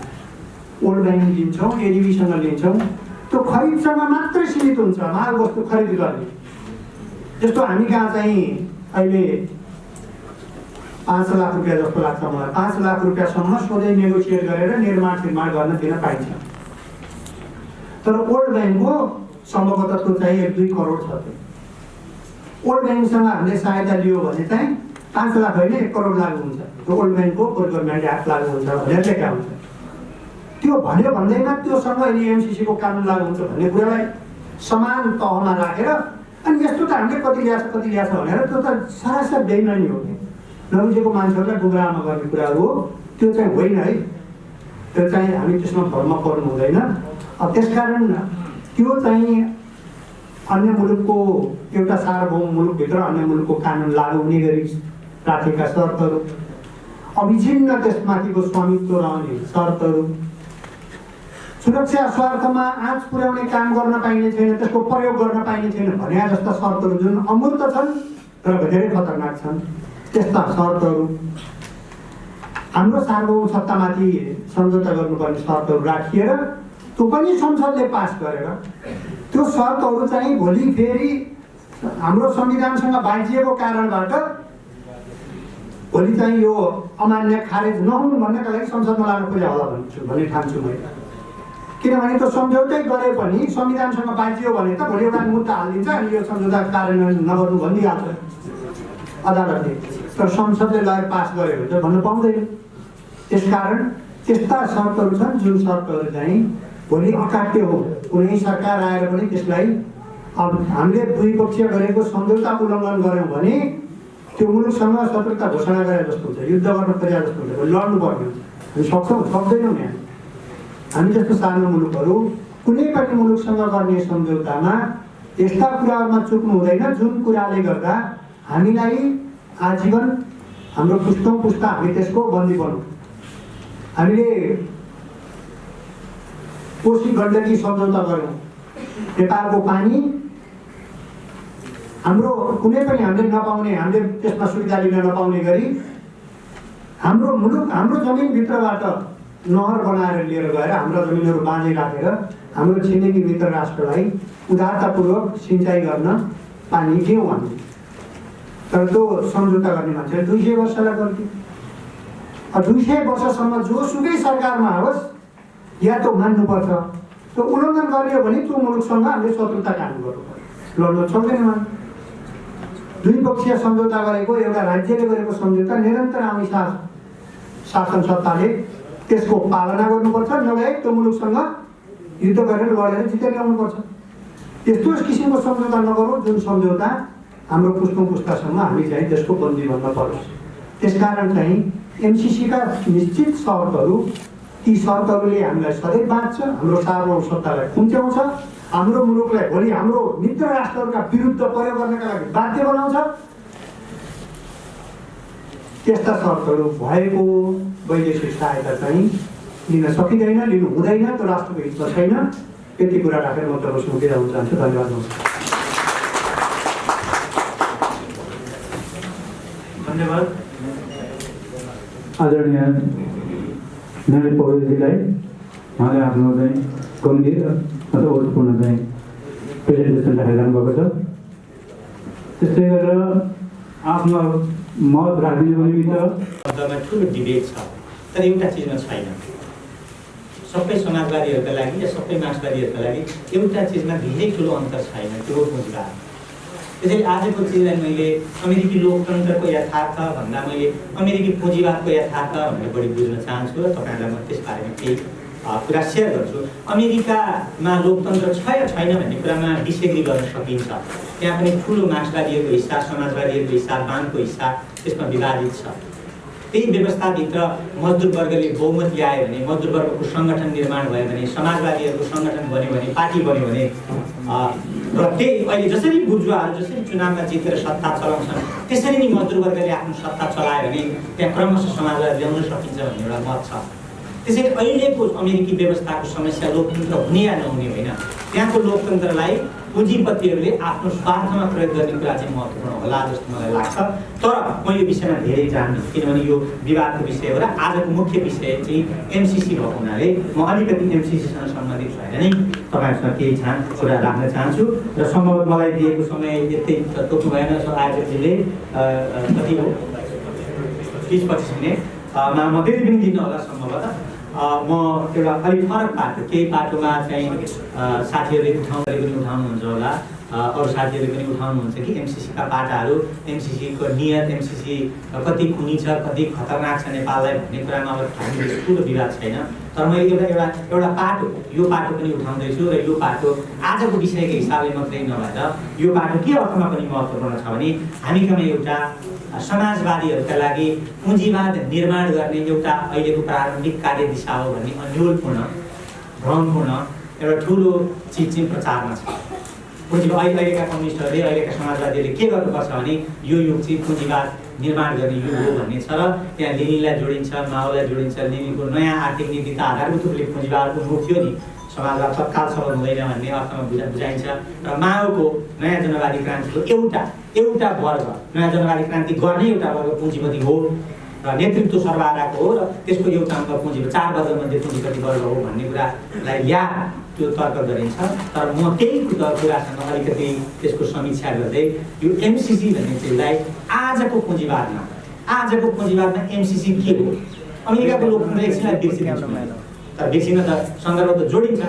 वर्ल्ड ब्याङ्क लिन्छौँ, एडिबीसँग लिन्छौँ। त्यो खरिदसँग मात्रै सीमित हुन्छ, माल वस्तु खरिद गर्ने। जस्तो हामी कहाँ चाहिँ अहिले 5 लाख रुपियाँ जस्तो लाग्छ मलाई, 5 लाख रुपियाँसम्म सोझै नेगोसिएट गरेर निर्माण गर्न दिन पाइन्छ। तर वर्ल्ड ब्याङ्कको सम्भवतः त्यो चाहिँ 1-2 करोड छ। वर्ल्ड ब्याङ्कसँग हामीले सहायता लियो भने चाहिँ 5 लाख होइन 1 करोड लागु हुन्छ। त्यो वर्ल्ड ब्याङ्कको प्रोक्योरमेन्ट एक्ट लागु हुन्छ भनेर लेखा हुन्छ। त्यो भन्यो भन्दैमा त्योसँग अहिले एमसिसीको कानुन लागु हुन्छ भन्ने कुरालाई समान तहमा राखेर अनि यस्तो त हामीले कति ल्याएको छ भनेर त्यो त सरासर बेइमानी हो कि नबुझेको मान्छेहरूलाई गुमराहमा गर्ने कुराहरू हो। त्यो चाहिँ होइन है, त्यो चाहिँ हामी त्यसमा भरमा पर्नु हुँदैन। त्यसकारण त्यो चाहिँ अन्य मुलुकको एउटा सार्वभौम मुलुकभित्र अन्य मुलुकको कानुन लागू हुने गरी राखेका शर्तहरू, अविच्छिन्न त्यसमाथिको स्वामित्व रहने शर्तहरू, सुरक्षा स्वार्थमा आँच पुर्याउने काम गर्न पाइने छैन, त्यसको प्रयोग गर्न पाइने छैन भने जस्ता शर्तहरू जुन अमूर्त छन् तर धेरै खतरनाक छन्, त्यस्ता शर्तहरू, हाम्रो सार्वभौम सत्तामाथि सम्झौता गर्नुपर्ने शर्तहरू राखिएर त्यो पनि संसदले पास गरेर त्यो शर्तहरू चाहिँ भोलि फेरि हाम्रो संविधानसँग बाँचिएको कारणबाट भोलि चाहिँ यो अमान्य खारेज नहुनु भन्नका लागि संसदमा लानु खोज्या होला भन्ने ठान्छु मैले। किनभने त्यो सम्झौतै गरे पनि संविधानसँग बाँचियो भने त भोलि एउटा मुद्दा हालिदिन्छ अनि यो सम्झौता कार्यान्वयन नगर्नु भनिदिइहाल्छ अदालतले। तर संसदले लगेर पास गर्यो भने त भन्न पाउँदैन। त्यसकारण त्यस्ता शर्तहरू छन् जुन शर्तहरू चाहिँ भोलि अकाट्य हो। कुनै सरकार आएर पनि त्यसलाई अब हामीले द्विपक्षीय गरेको सम्झौता उल्लङ्घन गऱ्यौँ भने त्यो मुलुकसँग शत्रुता घोषणा गरे जस्तो हुन्छ, युद्ध गर्न खोजेको जस्तो हुन्छ, लड्नु पर्ने हुन्छ। हामी सक्छौँ सक्दैनौँ यहाँ। हामी जस्तो सानो मुलुकहरू कुनै पनि मुलुकसँग गर्ने सम्झौतामा यस्ता कुराहरूमा चुक्नु हुँदैन जुन कुराले गर्दा हामीलाई आजीवन हाम्रो पुस्तौँ पुस्ता हामी त्यसको बन्दी बनौँ। हामीले कोशी गण्डकी सम्झौता गऱ्यौँ, नेपालको पानी हाम्रो कुनै पनि हामीले नपाउने, हामीले त्यसमा सुविधा लिन नपाउने गरी हाम्रो मुलुक हाम्रो जमिनभित्रबाट नहर बनाएर लिएर गएर हाम्रा जमिनहरू बाँझै राखेर हाम्रो छिमेकी मित्र राष्ट्रलाई उदारतापूर्वक सिँचाइ गर्न पानी दियौँ हामी। तर त्यो सम्झौता गर्ने मान्छेले 200 वर्षलाई गर्थ्यो। 200 वर्षसम्म जोसुकै सरकारमा होस् या त मान्नुपर्छ। त्यो उल्लङ्घन गरियो भने त्यो मुलुकसँग हामीले शत्रुता कायम गर्नुपर्छ, लड्न सक्दैनौँ। द्विपक्षीय सम्झौता गरेको एउटा राज्यले गरेको सम्झौता निरन्तर आउने शासन सत्ताले त्यसको पालना गर्नुपर्छ, नभए त्यो मुलुकसँग युद्ध गरेर लडेर जितेर ल्याउनुपर्छ। त्यस्तो किसिमको सम्झौता नगरौँ जुन सम्झौता हाम्रो पुस्तौँ पुस्तासम्म हामी चाहिँ त्यसको बन्दी बन्न परोस्। त्यसकारण चाहिँ एमसिसीका निश्चित शर्तहरू, ती शर्तहरूले हामीलाई सधैँ बाँच्छ, हाम्रो सार्वभौमसत्तालाई खुम्च्याउँछ, हाम्रो मुलुकलाई भोलि हाम्रो मित्र राष्ट्रहरूका विरुद्ध प्रयोग गर्नका लागि बाध्य बनाउँछ। त्यस्ता शर्तहरू भएको वैदेशिक सहायता चाहिँ लिन सकिँदैन, लिनु हुँदैन, त्यो राष्ट्रको हितमा छैन। यति कुरा राखेर म तपाईँसँग बिदा हुन चाहन्छु। धन्यवाद। धन्यवाद आदरणीय नरेन्द्र पौडेलजीलाई। उहाँले आफ्नो चाहिँ गम्भीर अथवा अर्थपूर्ण चाहिँ प्रेजेन्टेसन राखेर जानुभएको छ। त्यस्तै गरेर आफ्नो मत राखिदिनुको निमित्त ठुलो डिबेट छ, तर एउटा चिजमा छैन। सबै समाजवादीहरूका लागि या सबै मार्क्सवादीहरूका लागि एउटा चिजमा धेरै ठुलो अन्तर छैन, त्यो हो पुँजीवाद। त्यसैले आजको चिजलाई मैले अमेरिकी लोकतन्त्रको यथार्थ भन्दा मैले अमेरिकी पुँजीवादको यथार्थ भनेर बढी बुझ्न चाहन्छु र तपाईँहरूलाई म त्यसबारेमा केही कुरा सेयर गर्छु। अमेरिकामा लोकतन्त्र छ या छैन भन्ने कुरामा डिसएग्री गर्न सकिन्छ। त्यहाँ पनि ठुलो मार्क्सवादीहरूको हिस्सा, समाजवादीहरूको हिस्सा, वामको हिस्सा त्यसमा विवादित छ। त्यही व्यवस्थाभित्र मजदुर वर्गले बहुमत ल्यायो भने, मजदुर वर्गको सङ्गठन निर्माण भयो भने, समाजवादीहरूको सङ्गठन बन्यो भने, पार्टी बन्यो भने र त्यही अहिले जसरी बुर्जुवाहरू जसरी चुनावमा जितेर सत्ता चलाउँछन् त्यसरी नै मजदुर वर्गले आफ्नो सत्ता चलायो भने त्यहाँ क्रमशः समाजवाद ल्याउन सकिन्छ भन्ने एउटा मत छ। त्यसैले अहिलेको अमेरिकी व्यवस्थाको समस्या लोकतन्त्र हुने या नहुने होइन, त्यहाँको लोकतन्त्रलाई पुँजीपतिहरूले आफ्नो स्वार्थमा प्रयोग गर्ने कुरा चाहिँ महत्त्वपूर्ण होला जस्तो मलाई लाग्छ। तर म यो विषयमा धेरै जान्दिनँ, किनभने यो विवादको विषय हो र आजको मुख्य विषय चाहिँ एमसिसी भएको हुनाले म अलिकति एमसिसीसँग सम्बन्धित भएर नै तपाईँहरूसँग केही कुरा राख्न चाहन्छु। र सम्भवतः मलाई दिएको समय यतै तोक्नु भएन आयोजकजीले, कति हो 20-25 मिनटमा म त्यति पनि दिनु होला सम्भवतः। म एउटा अलिक फरक पाटो, केही पाटोमा चाहिँ साथीहरूले उठाउनुहुन्छ होला, अरू साथीहरूले पनि उठाउनुहुन्छ कि एमसिसीका पाटाहरू, एमसिसीको नियत, एमसिसी कति खुनी छ, कति खतरनाक छ नेपाललाई भन्ने कुरामा अब हामी ठुलो विवाद छैन। तर मैले एउटा पाटो, यो पाटो पनि उठाउँदैछु र यो पाटो आजको विषयको हिसाबले मात्रै नभएर यो पाटो के अर्थमा पनि महत्त्वपूर्ण छ भने हामीसँग एउटा समाजवादीहरूका लागि पुँजीवाद निर्माण गर्ने एउटा अहिलेको प्रारम्भिक कार्यदिशा हो भन्ने अन्योलपूर्ण, भ्रमपूर्ण एउटा ठुलो चिज चाहिँ प्रचारमा छ। अहिलेका कम्युनिस्टहरूले, अहिलेका समाजवादीहरूले के गर्नुपर्छ भने यो युग चाहिँ पुँजीवाद निर्माण गर्ने युग हो भन्ने छ र त्यहाँ लेनिनलाई जोडिन्छ, माओलाई जोडिन्छ। लेनिनको नयाँ आर्थिक नीति त आधारभूत रूपले पुँजीवाद उन्मुख थियो नि, समाजवाद तत्काल सफल हुँदैन भन्ने अर्थमा बुझाइन्छ। र माओको नयाँ जनवादी क्रान्तिको एउटा वर्ग, नयाँ जनवादी क्रान्ति गर्ने एउटा वर्ग पुँजीपति हो र नेतृत्व सर्वहाराको हो र त्यसको एउटा अङ्ग पुँजीपति, 4 वर्गमध्ये पुँजीपति वर्ग हो भन्ने कुरालाई या त्यो तर्क गरिन्छ। तर म त्यही कुरासँग अलिकति त्यसको समीक्षा गर्दै यो एमसिसी भन्ने चिजलाई आजको पुँजीवादमा एमसिसी के हो, अमेरिकाको लोकतन्त्र एकछिनलाई बिर्सिदिन्छु। तर बेसी न त सन्दर्भ त जोडिन्छ।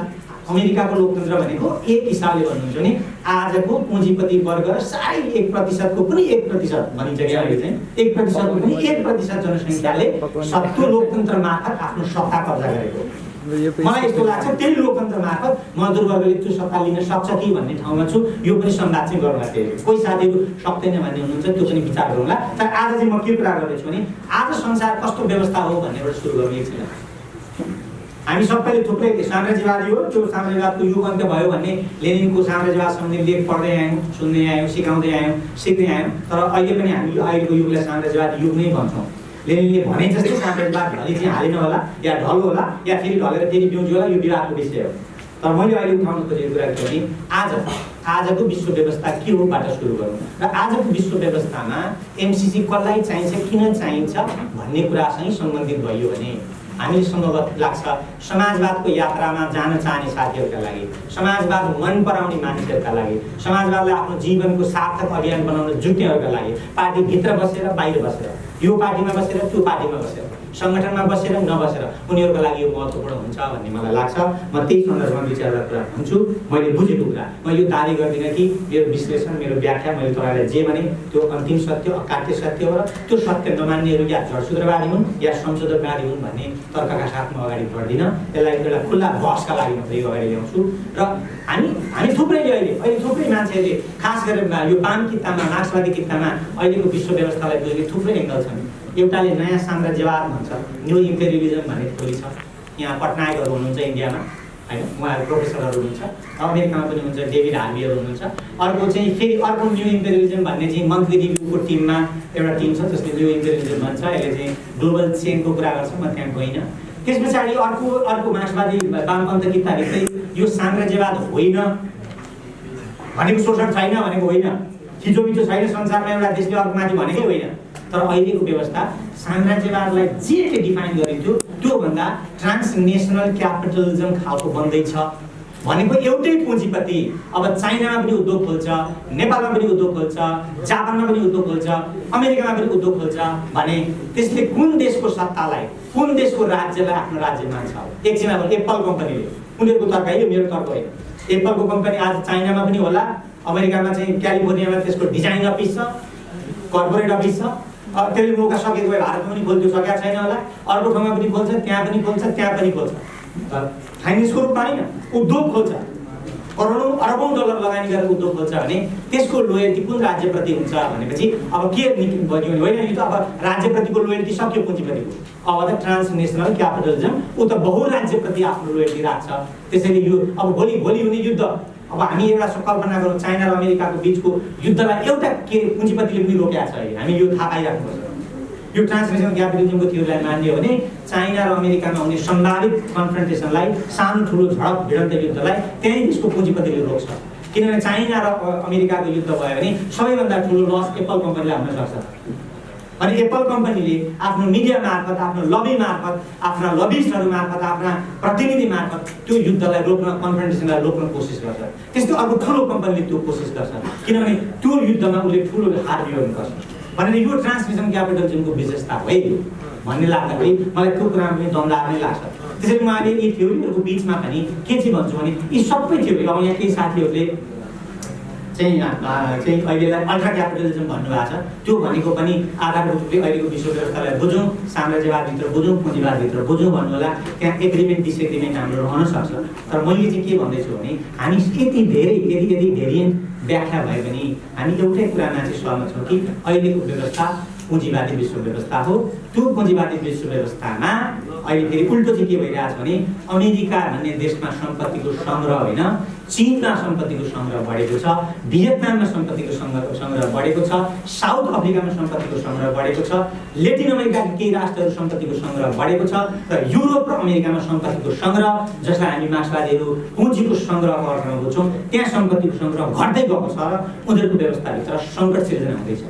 अमेरिकाको लोकतन्त्र भनेको एक हिसाबले भन्नुहुन्छ भने आजको पुँजीपति वर्ग र साढे 1% को पनि 1% भनिन्छ कि अहिले चाहिँ 1% को पनि 1% जनसङ्ख्याले सत्तो लोकतन्त्र मार्फत आफ्नो सत्ता कब्जा गरेको। मलाई यस्तो लाग्छ त्यही लोकतन्त्र मार्फत मजदुर वर्गले त्यो सत्ता लिन सक्छ कि भन्ने ठाउँमा छु। यो पनि संवाद चाहिँ गरौँला। कोही साथीहरू सक्दैन भन्ने हुनुहुन्छ, त्यो पनि विचार गरौँला। तर आज चाहिँ म के कुरा गर्दैछु भने आज संसार कस्तो व्यवस्था हो भन्नेबाट सुरु गरौँ एकछिन। हामी सबैले थुप्रै साम्राज्यवादी हो, त्यो साम्राज्यवादको युग अन्त्य भयो भन्ने लेनिनको साम्राज्यवाद सम्बन्धी लेख पढ्दै आयौँ, सुन्दै आयौँ, सिकाउँदै आयौँ, सिक्दै आयौँ। तर अहिले पनि हामी अहिलेको युगलाई साम्राज्यवादी युग नै भन्छौँ। लेनिनले भने जस्तै साम्राज्यवाद ढली चाहिँ हालिन होला या ढल होला या फेरि ढलेर फेरि बिउजी होला, यो विवादको विषय हो। तर मैले अहिले उठाउनु खोजेको कुरा के भने आजको विश्व व्यवस्था के हो बाट सुरु गरौँ र आजको विश्व व्यवस्थामा एमसिसी कसलाई चाहिन्छ, किन चाहिन्छ भन्ने कुरासँग सम्बन्धित भयो भने हामीले सम्भवत लाग्छ समाजवादको यात्रामा जान चाहने साथीहरूका लागि, समाजवाद मन पराउने मानिसहरूका लागि, समाजवादलाई आफ्नो जीवनको सार्थक अभियान बनाउन जुट्नेहरूका लागि पार्टीभित्र बसेर बाहिर बसेर, यो पार्टीमा बसेर त्यो पार्टीमा बसेर, सङ्गठनमा बसेर नबसेर उनीहरूको लागि यो महत्त्वपूर्ण हुन्छ भन्ने मलाई लाग्छ। म त्यही सन्दर्भमा दुई चारवटा कुरा भन्छु। मैले बुझेको कुरा म यो दाबी गर्दिनँ कि मेरो विश्लेषण, मेरो व्याख्या मैले तपाईँलाई जे भने त्यो अन्तिम सत्य, अकाट्य सत्य हो र त्यो सत्य नमान्नेहरू या जडसूत्रवादी हुन् या संशोधकवादी हुन् भन्ने तर्कका साथ म अगाडि बढ्दिनँ। यसलाई एउटा खुल्ला बहसका लागि मात्रै अगाडि ल्याउँछु। र हामी थुप्रैले अहिले थुप्रै मान्छेहरूले खास गरेर यो वाम कित्तामा, मार्क्सवादी कित्तामा अहिलेको विश्व व्यवस्थालाई बुझेको थुप्रै एङ्गल छन्। एउटाले नयाँ साम्राज्यवाद भन्छ, न्यू इम्पेरियलिजम भन्ने थोरी छ। यहाँ पटनायकहरू हुनुहुन्छ इन्डियामा, होइन, उहाँहरू प्रोफेसरहरू हुनुहुन्छ, अमेरिकामा पनि हुन्छ, डेभिड हार्वीहरू हुनुहुन्छ। अर्को चाहिँ फेरि अर्को न्यू इम्पेरियलिजम भन्ने चाहिँ मन्थली रिभ्यूको टिममा एउटा टिम छ जसले न्यू इम्पेरियलिजम भन्छ। यसले चाहिँ ग्लोबल चेनको कुरा गर्छ, म त्यहाँ गइनँ। त्यस पछाडि अर्को मार्क्सवादी वामपन्थ किताभित्रै यो साम्राज्यवाद होइन भनेको शोषण छैन भनेको होइन, खिचोमिचो छैन संसारमा एउटा देशले अर्कोमाथि भनेकै होइन। तर अहिलेको व्यवस्था साम्राज्यवादलाई जे डिफाइन गरिन्थ्यो त्योभन्दा ट्रान्सनेसनल क्यापिटलिजम खालको बन्दैछ भनेको एउटै पुँजीपति अब चाइनामा पनि उद्योग खोल्छ, नेपालमा पनि उद्योग खोल्छ, जापानमा पनि उद्योग खोल्छ, अमेरिकामा पनि उद्योग खोल्छ भने त्यसले कुन देशको सत्तालाई, कुन देशको राज्यलाई आफ्नो राज्य मान्छ? एकछिन अब एप्पल कम्पनीले, उनीहरूको तर्क है, यो मेरो तर्क होइन, एप्पलको कम्पनी आज चाइनामा पनि होला, अमेरिकामा चाहिँ क्यालिफोर्नियामा त्यसको डिजाइन अफिस छ, कर्पोरेट अफिस छ। त्यसले मौका सकेको भए भारतमा पनि खोल्थ्यो, सकेका छैन होला। अर्को ठाउँमा पनि खोल्छ, त्यहाँ पनि खोल्छ, त्यहाँ पनि खोल्छ। फाइनेन्सको रूपमा होइन, उद्योग खोल्छ, करोडौँ अरबौँ डलर लगानी गरेर उद्योग खोल्छ भने त्यसको लोयल्टी कुन राज्यप्रति हुन्छ भनेपछि अब के बन्यो होइन, यो त अब राज्यप्रतिको लोयल्टी सक्यो पुँजीपतिको। अब त ट्रान्सनेसनल क्यापिटलिजम ऊ त बहुराज्यप्रति आफ्नो लोयल्टी राख्छ। त्यसैले यो अब भोलि हुने युद्ध, अब हामी एउटा कल्पना गरौँ चाइना र अमेरिकाको बिचको युद्धलाई एउटा के पुँजीपतिले पनि रोकेको छ। हामी यो थाहा पाइराख्नुपर्छ। यो ट्रान्सनेसनल क्यापिटलिजमको थ्योरीलाई मान्यो भने चाइना र अमेरिकामा हुने सम्भावित कन्फ्रन्टेसनलाई, सानो ठुलो झडप भिडन्त युद्धलाई त्यही देशको पुँजीपतिले रोक्छ। किनभने चाइना र अमेरिकाको युद्ध भयो भने सबैभन्दा ठुलो लस एप्पल कम्पनीलाई हुन सक्छ। अनि एप्पल कम्पनीले आफ्नो मिडिया मार्फत, आफ्नो लबी मार्फत, आफ्ना लबिस्टहरू मार्फत, आफ्ना प्रतिनिधि मार्फत त्यो युद्धलाई रोक्न, कन्फ्रन्टेसनलाई रोक्न कोसिस गर्छ। त्यस्तो अर्को ठुलो कम्पनीले त्यो कोसिस गर्छ किनभने त्यो युद्धमा उसले ठुलो हार बिहोर्नुपर्छ। भनेर यो ट्रान्सनेसनल क्यापिटलिजमको विशेषता हो भन्ने लाग्दाखेरि मलाई त्यो कुरामा पनि दमदार नै लाग्छ। त्यसैले म अहिले यी थ्योरीहरूको बिचमा पनि के चाहिँ भन्छु भने यी सबै थ्योरी, अब यहाँ केही साथीहरूले चाहिँ अहिलेलाई अल्ट्रा क्यापिटलिजम भन्नुभएको छ, त्यो भनेको पनि आधारभूत रूपले अहिलेको विश्व व्यवस्थालाई बुझौँ, साम्राज्यवादभित्र बुझौँ, पुँजीवादभित्र बुझौँ भन्नु होला। त्यहाँ एग्रिमेन्ट डिसएग्रिमेन्ट हाम्रो रहन सक्छ। तर मैले चाहिँ के भन्दैछु भने हामी यति धेरै यदि भेरिएन्ट व्याख्या भए पनि हामी एउटै कुरामा चाहिँ सहमत छौँ कि अहिलेको व्यवस्था पुँजीवादी विश्व व्यवस्था हो। त्यो पुँजीवादी विश्व व्यवस्थामा अहिले फेरि उल्टो चाहिँ के भइरहेछ भने अमेरिका भन्ने देशमा सम्पत्तिको सङ्ग्रह होइन, चीनमा सम्पत्तिको सङ्ग्रह बढेको छ, भियतनाममा सम्पत्तिको सङ्ग्रह बढेको छ, साउथ अफ्रिकामा सम्पत्तिको सङ्ग्रह बढेको छ, लेटिन अमेरिकाका केही राष्ट्रहरू सम्पत्तिको सङ्ग्रह बढेको छ र युरोप र अमेरिकामा सम्पत्तिको सङ्ग्रह, जसलाई हामी मार्क्सवादीहरू पुँजीको सङ्ग्रहको अर्थमा बुझ्छौँ, त्यहाँ सम्पत्तिको सङ्ग्रह घट्दै गएको छ र उनीहरूको व्यवस्थाभित्र सङ्कट सिर्जना हुँदैछ।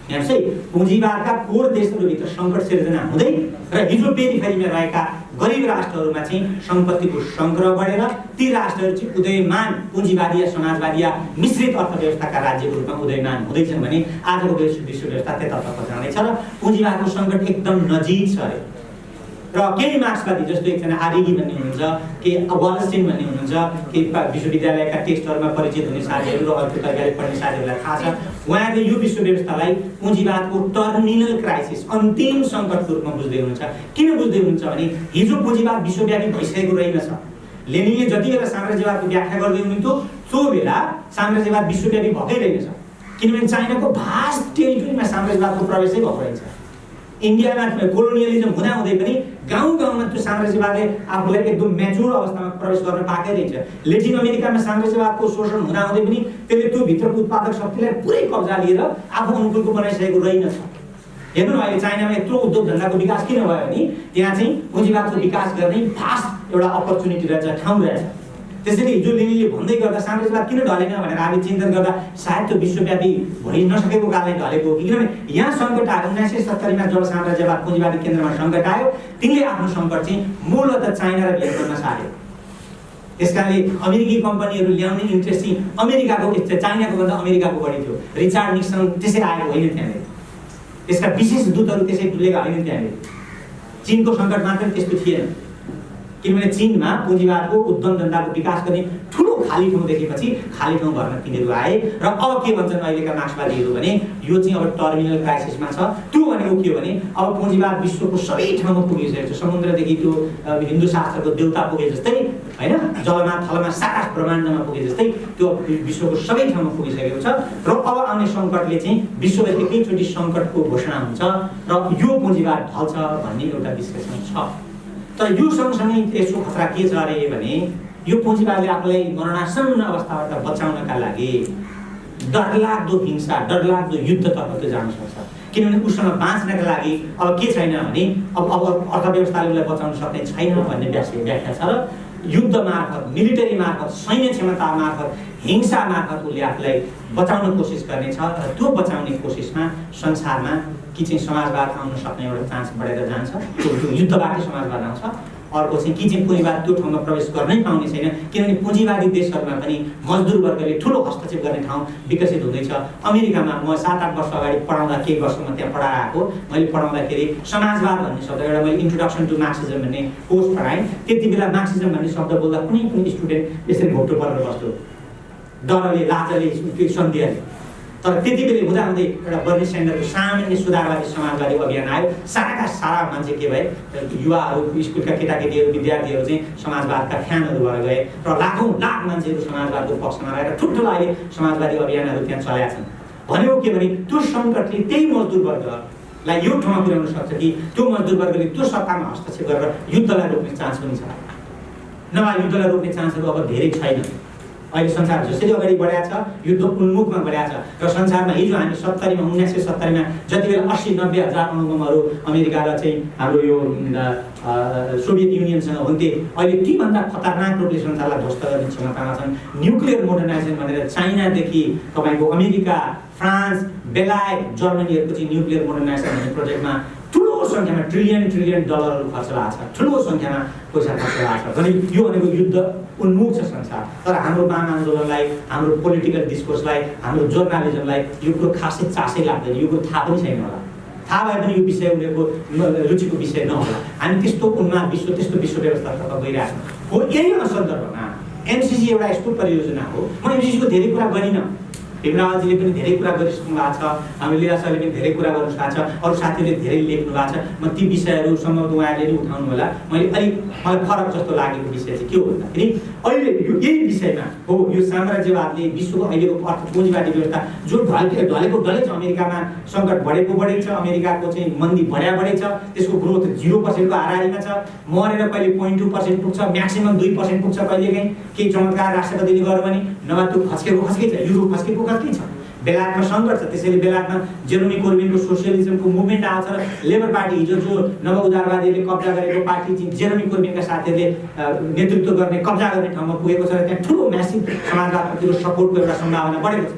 यहाँ चाहिँ पुँजीवादका कोर देशहरूभित्र सङ्कट सिर्जना हुँदै र हिजो पेरिफेरीमा रहेका गरिब राष्ट्रहरूमा चाहिँ सम्पत्तिको सङ्ग्रह बढेर ती राष्ट्रहरू चाहिँ उदयमान पुँजीवादी या समाजवादी या मिश्रित अर्थव्यवस्थाका राज्यको रूपमा उदयमान हुँदैछन् भने आजको विश्व व्यवस्था त्यतातर्फ जाँदैछ र पुँजीवादको सङ्कट एकदम नजिक छ अरे। र केही मार्क्सवादी जस्तो एकजना आरिगी भन्ने हुनुहुन्छ, के वालस्टिन भन्ने हुनुहुन्छ, के विश्वविद्यालयका टेस्टहरूमा परिचित हुने साथीहरू र अर्को तरिकाले पढ्ने साथीहरूलाई थाहा छ। उहाँले यो विश्व व्यवस्थालाई पुँजीवादको टर्मिनल क्राइसिस, अन्तिम सङ्कटको रूपमा बुझ्दै हुनुहुन्छ। किन बुझ्दै हुनुहुन्छ भने हिजो पुँजीवाद विश्वव्यापी भइसकेको रहेनछ। लेनिनले जति बेला साम्राज्यवादको व्याख्या गर्दै हुनुहुन्थ्यो त्यो बेला साम्राज्यवाद विश्वव्यापी भएकै रहेनछ, किनभने चाइनाको भास्ट टेरिटोरीमा साम्राज्यवादको प्रवेशै भएको रहेछ। इन्डियामा कोलोनियलिजम हुँदाहुँदै पनि गाउँ गाउँमा त्यो साम्राज्यवादले आफूलाई एकदम म्याच्योर अवस्थामा प्रवेश गर्न पाएकै रहेछ। लेटिन अमेरिकामा साम्राज्यवादको शोषण हुँदाहुँदै पनि त्यसले त्यो भित्रको उत्पादक शक्तिलाई पुरै कब्जा लिएर आफू अनुकूलको बनाइसकेको रहेनछ। हेर्नु अहिले चाइनामा यत्रो उद्योग धन्दाको विकास किन भयो भने त्यहाँ चाहिँ पुँजीवादको विकास गर्ने फास्ट एउटा अपर्च्युनिटी रहेछ, ठाउँ रहेछ। त्यसैले हिजो लेनिनले भन्दै गर्दा साम्राज्यवाद किन ढलेन भनेर हामी चिन्तन गर्दा सायद त्यो विश्वव्यापी भइ नसकेको कारणले ढलेको हो। किनभने यहाँ सङ्कट आयो 1970मा जब साम्राज्यवाद पुँजीवादी केन्द्रमा सङ्कट आयो, तिनले आफ्नो सङ्कट चाहिँ मूलतः चाइना र भियतनाममा सार्यो। त्यसकारणले अमेरिकी कम्पनीहरू ल्याउने इन्ट्रेस्ट चाहिँ अमेरिकाको चाइनाको भन्दा अमेरिकाको बढी थियो। रिचार्ड निक्सन त्यसै आएको होइन त्यहाँनिर, त्यसका विशेष दूतहरू त्यसै डुलेका होइन त्यहाँनिर। चीनको सङ्कट मात्र त्यस्तो थिएन, किनभने चीनमा पुँजीवादको उद्यम धन्दाको विकास गर्ने ठुलो खाली ठाउँ देखेपछि खाली ठाउँ भर्न तिनीहरू आए। र अब के भन्छन् अहिलेका मार्क्सवादीहरू भने यो चाहिँ अब टर्मिनल क्राइसिसमा छ। त्यो भनेको के हो भने अब पुँजीवाद विश्वको सबै ठाउँमा पुगिसकेको छ। समुद्रदेखि त्यो हिन्दू शास्त्रको देउता पुगे जस्तै होइन, जलमा थलमा सारा ब्रह्माण्डमा पुगे जस्तै त्यो विश्वको सबै ठाउँमा पुगिसकेको छ। र अब आउने सङ्कटले चाहिँ विश्वमा एकैचोटि सङ्कटको घोषणा हुन्छ र यो पुँजीवाद ढल्छ भन्ने एउटा विश्लेषण छ। तर यो सँगसँगै यसो खतरा के छ अरे भने यो पुँजीवादले आफूलाई मरणासन्न अवस्थाबाट बचाउनका लागि डरलाग्दो हिंसा, डरलाग्दो युद्धतर्फ त्यो जान सक्छ। किनभने उसँग बाँच्नका लागि अब के छैन भने अब अर्थव्यवस्थाले उसलाई बचाउन सक्ने छैन भन्ने व्याख्या छ। र युद्ध मार्फत, मिलिटरी मार्फत, सैन्य क्षमता मार्फत, हिंसा मार्फत उसले आफूलाई बचाउन कोसिस गर्नेछ। र त्यो बचाउने कोसिसमा संसारमा कि चाहिँ समाजवाद आउन सक्ने एउटा चान्स बढेर जान्छ। त्यो युद्धबाटै समाजवाद आउँछ। अर्को चाहिँ कि चाहिँ पुँजीवाद त्यो ठाउँमा प्रवेश गर्नै पाउने छैन, किनभने पुँजीवादी देशहरूमा पनि मजदुर वर्गले ठुलो हस्तक्षेप गर्ने ठाउँ विकसित हुँदैछ। अमेरिकामा म 7-8 वर्ष अगाडि पढाउँदा, केही वर्षमा त्यहाँ पढाएर आएको, मैले पढाउँदाखेरि समाजवाद भन्ने शब्द, एउटा मैले इन्ट्रोडक्सन टु मार्क्सिजम भन्ने कोर्स पढाएँ। त्यति बेला मार्क्सिजम भन्ने शब्द बोल्दा कुनै पनि स्टुडेन्ट यसरी घोप्टो परेर बस्थ्यो, डरले, लाजले, सन्देहले। तर त्यति बेला हुँदाहुँदै एउटा बर्नी स्यान्डरको सामान्य सुधारवादी समाजवादी अभियान आयो। साराका सारा मान्छे के भए, युवाहरू, स्कुलका केटाकेटीहरू, विद्यार्थीहरू चाहिँ समाजवादका फ्यानहरू भएर गए र लाखौँ लाख मान्छेहरू समाजवादको पक्षमा रहेर ठुल्ठुलो अहिले समाजवादी अभियानहरू त्यहाँ चलेका छन्। भनेको के भने त्यो सङ्कटले त्यही मजदुर वर्गलाई यो ठाउँमा पुर्याउन सक्छ कि त्यो मजदुर वर्गले त्यो सत्तामा हस्तक्षेप गरेर युद्धलाई रोक्ने चान्स पनि छ। नभए युद्धलाई रोक्ने चान्सहरू अब धेरै छैन। अहिले संसार जसरी अगाडि बढाएको छ, युद्ध उन्मुखमा बढाएको छ। र संसारमा हिजो हामी 1970मा जति बेला 80-90 हजार अणुबमहरू अमेरिका र चाहिँ हाम्रो यो सोभियत युनियनसँग हुन्थे, अहिले तीभन्दा खतरनाक रूपले संसारलाई ध्वस्त गर्ने क्षमतामा छन्। न्युक्लियर मोडर्नाइजेसन भनेर चाइनादेखि तपाईँको अमेरिका, फ्रान्स, बेलायत, जर्मनीहरूको चाहिँ न्युक्लियर मोडर्नाइजेसन भन्ने प्रोजेक्टमा ठुलो सङ्ख्यामा ट्रिलियन डलरहरू खर्च भएको छ, ठुलो सङ्ख्यामा पैसा खर्च भएको छ। भने यो भनेको युद्ध उन्मुख छ संसार। तर हाम्रो वाम आन्दोलनलाई, हाम्रो पोलिटिकल डिस्कोर्सलाई, हाम्रो जर्नालिजमलाई यो कुरो खासै चासै लाग्दैन। यो कुरो थाहा पनि छैन होला। थाहा भए पनि यो विषय उनीहरूको रुचिको विषय नहोला। हामी त्यस्तो उन्माद विश्व, त्यस्तो विश्व व्यवस्थातर्फ गइरहेको हो। यही सन्दर्भमा एमसिसी एउटा यस्तो परियोजना हो। म एमसिसीको धेरै कुरा गरिनँ, भीमरावजीले पनि धेरै कुरा गरिसक्नु भएको छ, हामी लीला सरले पनि धेरै कुरा गर्नु भएको छ, अरू साथीहरूले धेरै लेख्नु भएको छ। म ती विषयहरू सम्भवतः उहाँहरूले नि उठाउनु होला। मलाई फरक जस्तो लागेको विषय चाहिँ के हो भन्दाखेरि अहिले यही विषयमा हो, यो साम्राज्यवादले विश्वको अहिलेको अर्थ पुँजीवादी व्यवस्था जो ढलेको छ। अमेरिकामा सङ्कट बढेको छ, अमेरिकाको चाहिँ मन्दी बढेको छ, त्यसको ग्रोथ 0% को हाराहारीमा छ। मरेर कहिले 0.2% पुग्छ, म्याक्सिमम 2% पुग्छ कहिलेकाहीँ। केही चमत्कार राष्ट्रपतिले गर्यो भने, नभए त्यो खस्कै छ, युरोप खस्केको के छ। बेलायतमा सङ्कट छ, त्यसैले बेलायतमा जेरोमी कोर्बिनको सोसियलिजमको मुभमेन्ट आउँछ र लेबर पार्टी हिजो जो नवउदारवादीले कब्जा गरेको पार्टी चाहिँ जेरोमी कोर्बिनका साथीहरूले नेतृत्व गर्ने, कब्जा गर्ने ठाउँमा पुगेको छ र त्यहाँ ठुलो म्यासिभ समाजवादप्रतिको सपोर्टको एउटा सम्भावना बढेको छ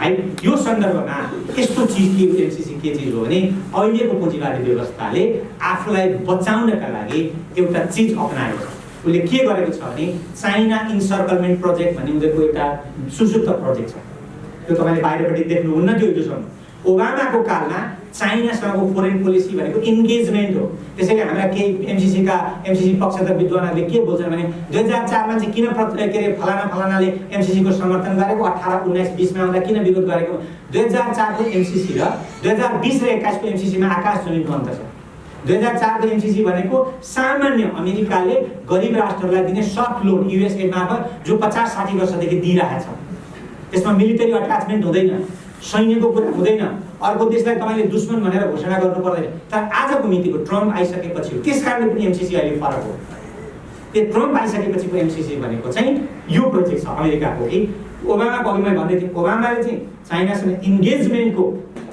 है। यो सन्दर्भमा यस्तो चिज के एमसिसी के चिज हो भने अहिलेको पुँजीवादी व्यवस्थाले आफूलाई बचाउनका लागि एउटा चिज अपनाएको छ। उसले के गरेको छ भने चाइना इन्सर्कलमेन्ट प्रोजेक्ट भन्ने उनीहरूको एउटा सुसुप्त प्रोजेक्ट छ। त्यो तपाईँले बाहिरपट्टि देख्नुहुन्न थियो हिजोसम्म। ओबामाको कालमा चाइनासँगको फोरेन पोलिसी भनेको इन्गेजमेन्ट हो। त्यसैले हाम्रा केही एमसीसी पक्षधर विद्वानहरूले के बोल्छन् भने 2004मा चाहिँ किन के अरे फलानाले एमसीसीको समर्थन गरेको, 18, 19, 20मा आउँदा किन विरोध गरेको। 2004को एमसीसी र 2020 र 21को एमसीसीमा आकाश जमिनको अन्तर छ। 2004 को एमसीसी भनेको सामान्य अमेरिकाले गरिब राष्ट्रहरूलाई दिने सफ्ट लोन युएसएड मार्फत जो 50-60 वर्षदेखि दिइरहेछ। त्यसमा मिलिटरी अट्याचमेन्ट हुँदैन, सैन्यको कुरा हुँदैन, अर्को देशलाई तपाईँले दुश्मन भनेर घोषणा गर्नु पर्दैन। तर आजको मितिको ट्रम्प आइसकेपछि हो, त्यसकारणले पनि एमसीसी अहिले फरक हो। त्यो ट्रम्प आइसकेपछिको एमसीसी भनेको चाहिँ यो प्रोजेक्ट छ अमेरिकाको कि ओबामाको अघि मैले भन्दै थिएँ, ओबामाले चाहिँ चाइनासँग इन्गेजमेन्टको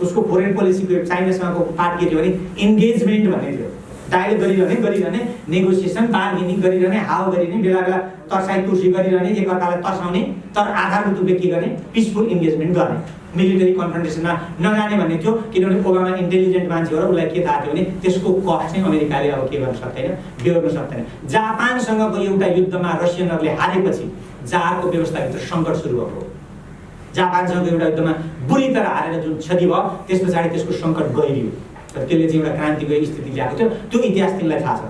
उसको फोरेन पोलिसीको चाइनासँगको पार्ट के थियो भने इन्गेजमेन्ट भन्ने थियो। डायलग गरिरहने नेगोसिएसन बार्गेनिङ गरिरहने, हाउ गरिरहने, बेला बेला तर्साई तुर्सी गरिरहने, एकअर्कालाई तर्साउने, तर आधारभूत रूपले के गर्ने पिसफुल इन्गेजमेन्ट गर्ने, मिलिटरी कन्फ्रन्टेसनमा नजाने भन्ने थियो। किनभने ओबामा इन्टेलिजेन्ट मान्छे हो र उसलाई के थाहा थियो भने त्यसको कस्ट चाहिँ अमेरिकाले अब के गर्न सक्दैन, बेहोर्न सक्दैन। जापानसँगको एउटा युद्धमा रसियनहरूले हारेपछि जारको व्यवस्थाभित्र सङ्कट सुरु भएको हो। जापानसँगको एउटा युद्धमा बुरी तरह हारेर जुन क्षति भयो त्यस पछाडि त्यसको सङ्कट गहिरियो र त्यसले चाहिँ एउटा क्रान्तिको स्थिति ल्याएको थियो। त्यो इतिहास तिमीलाई थाहा छ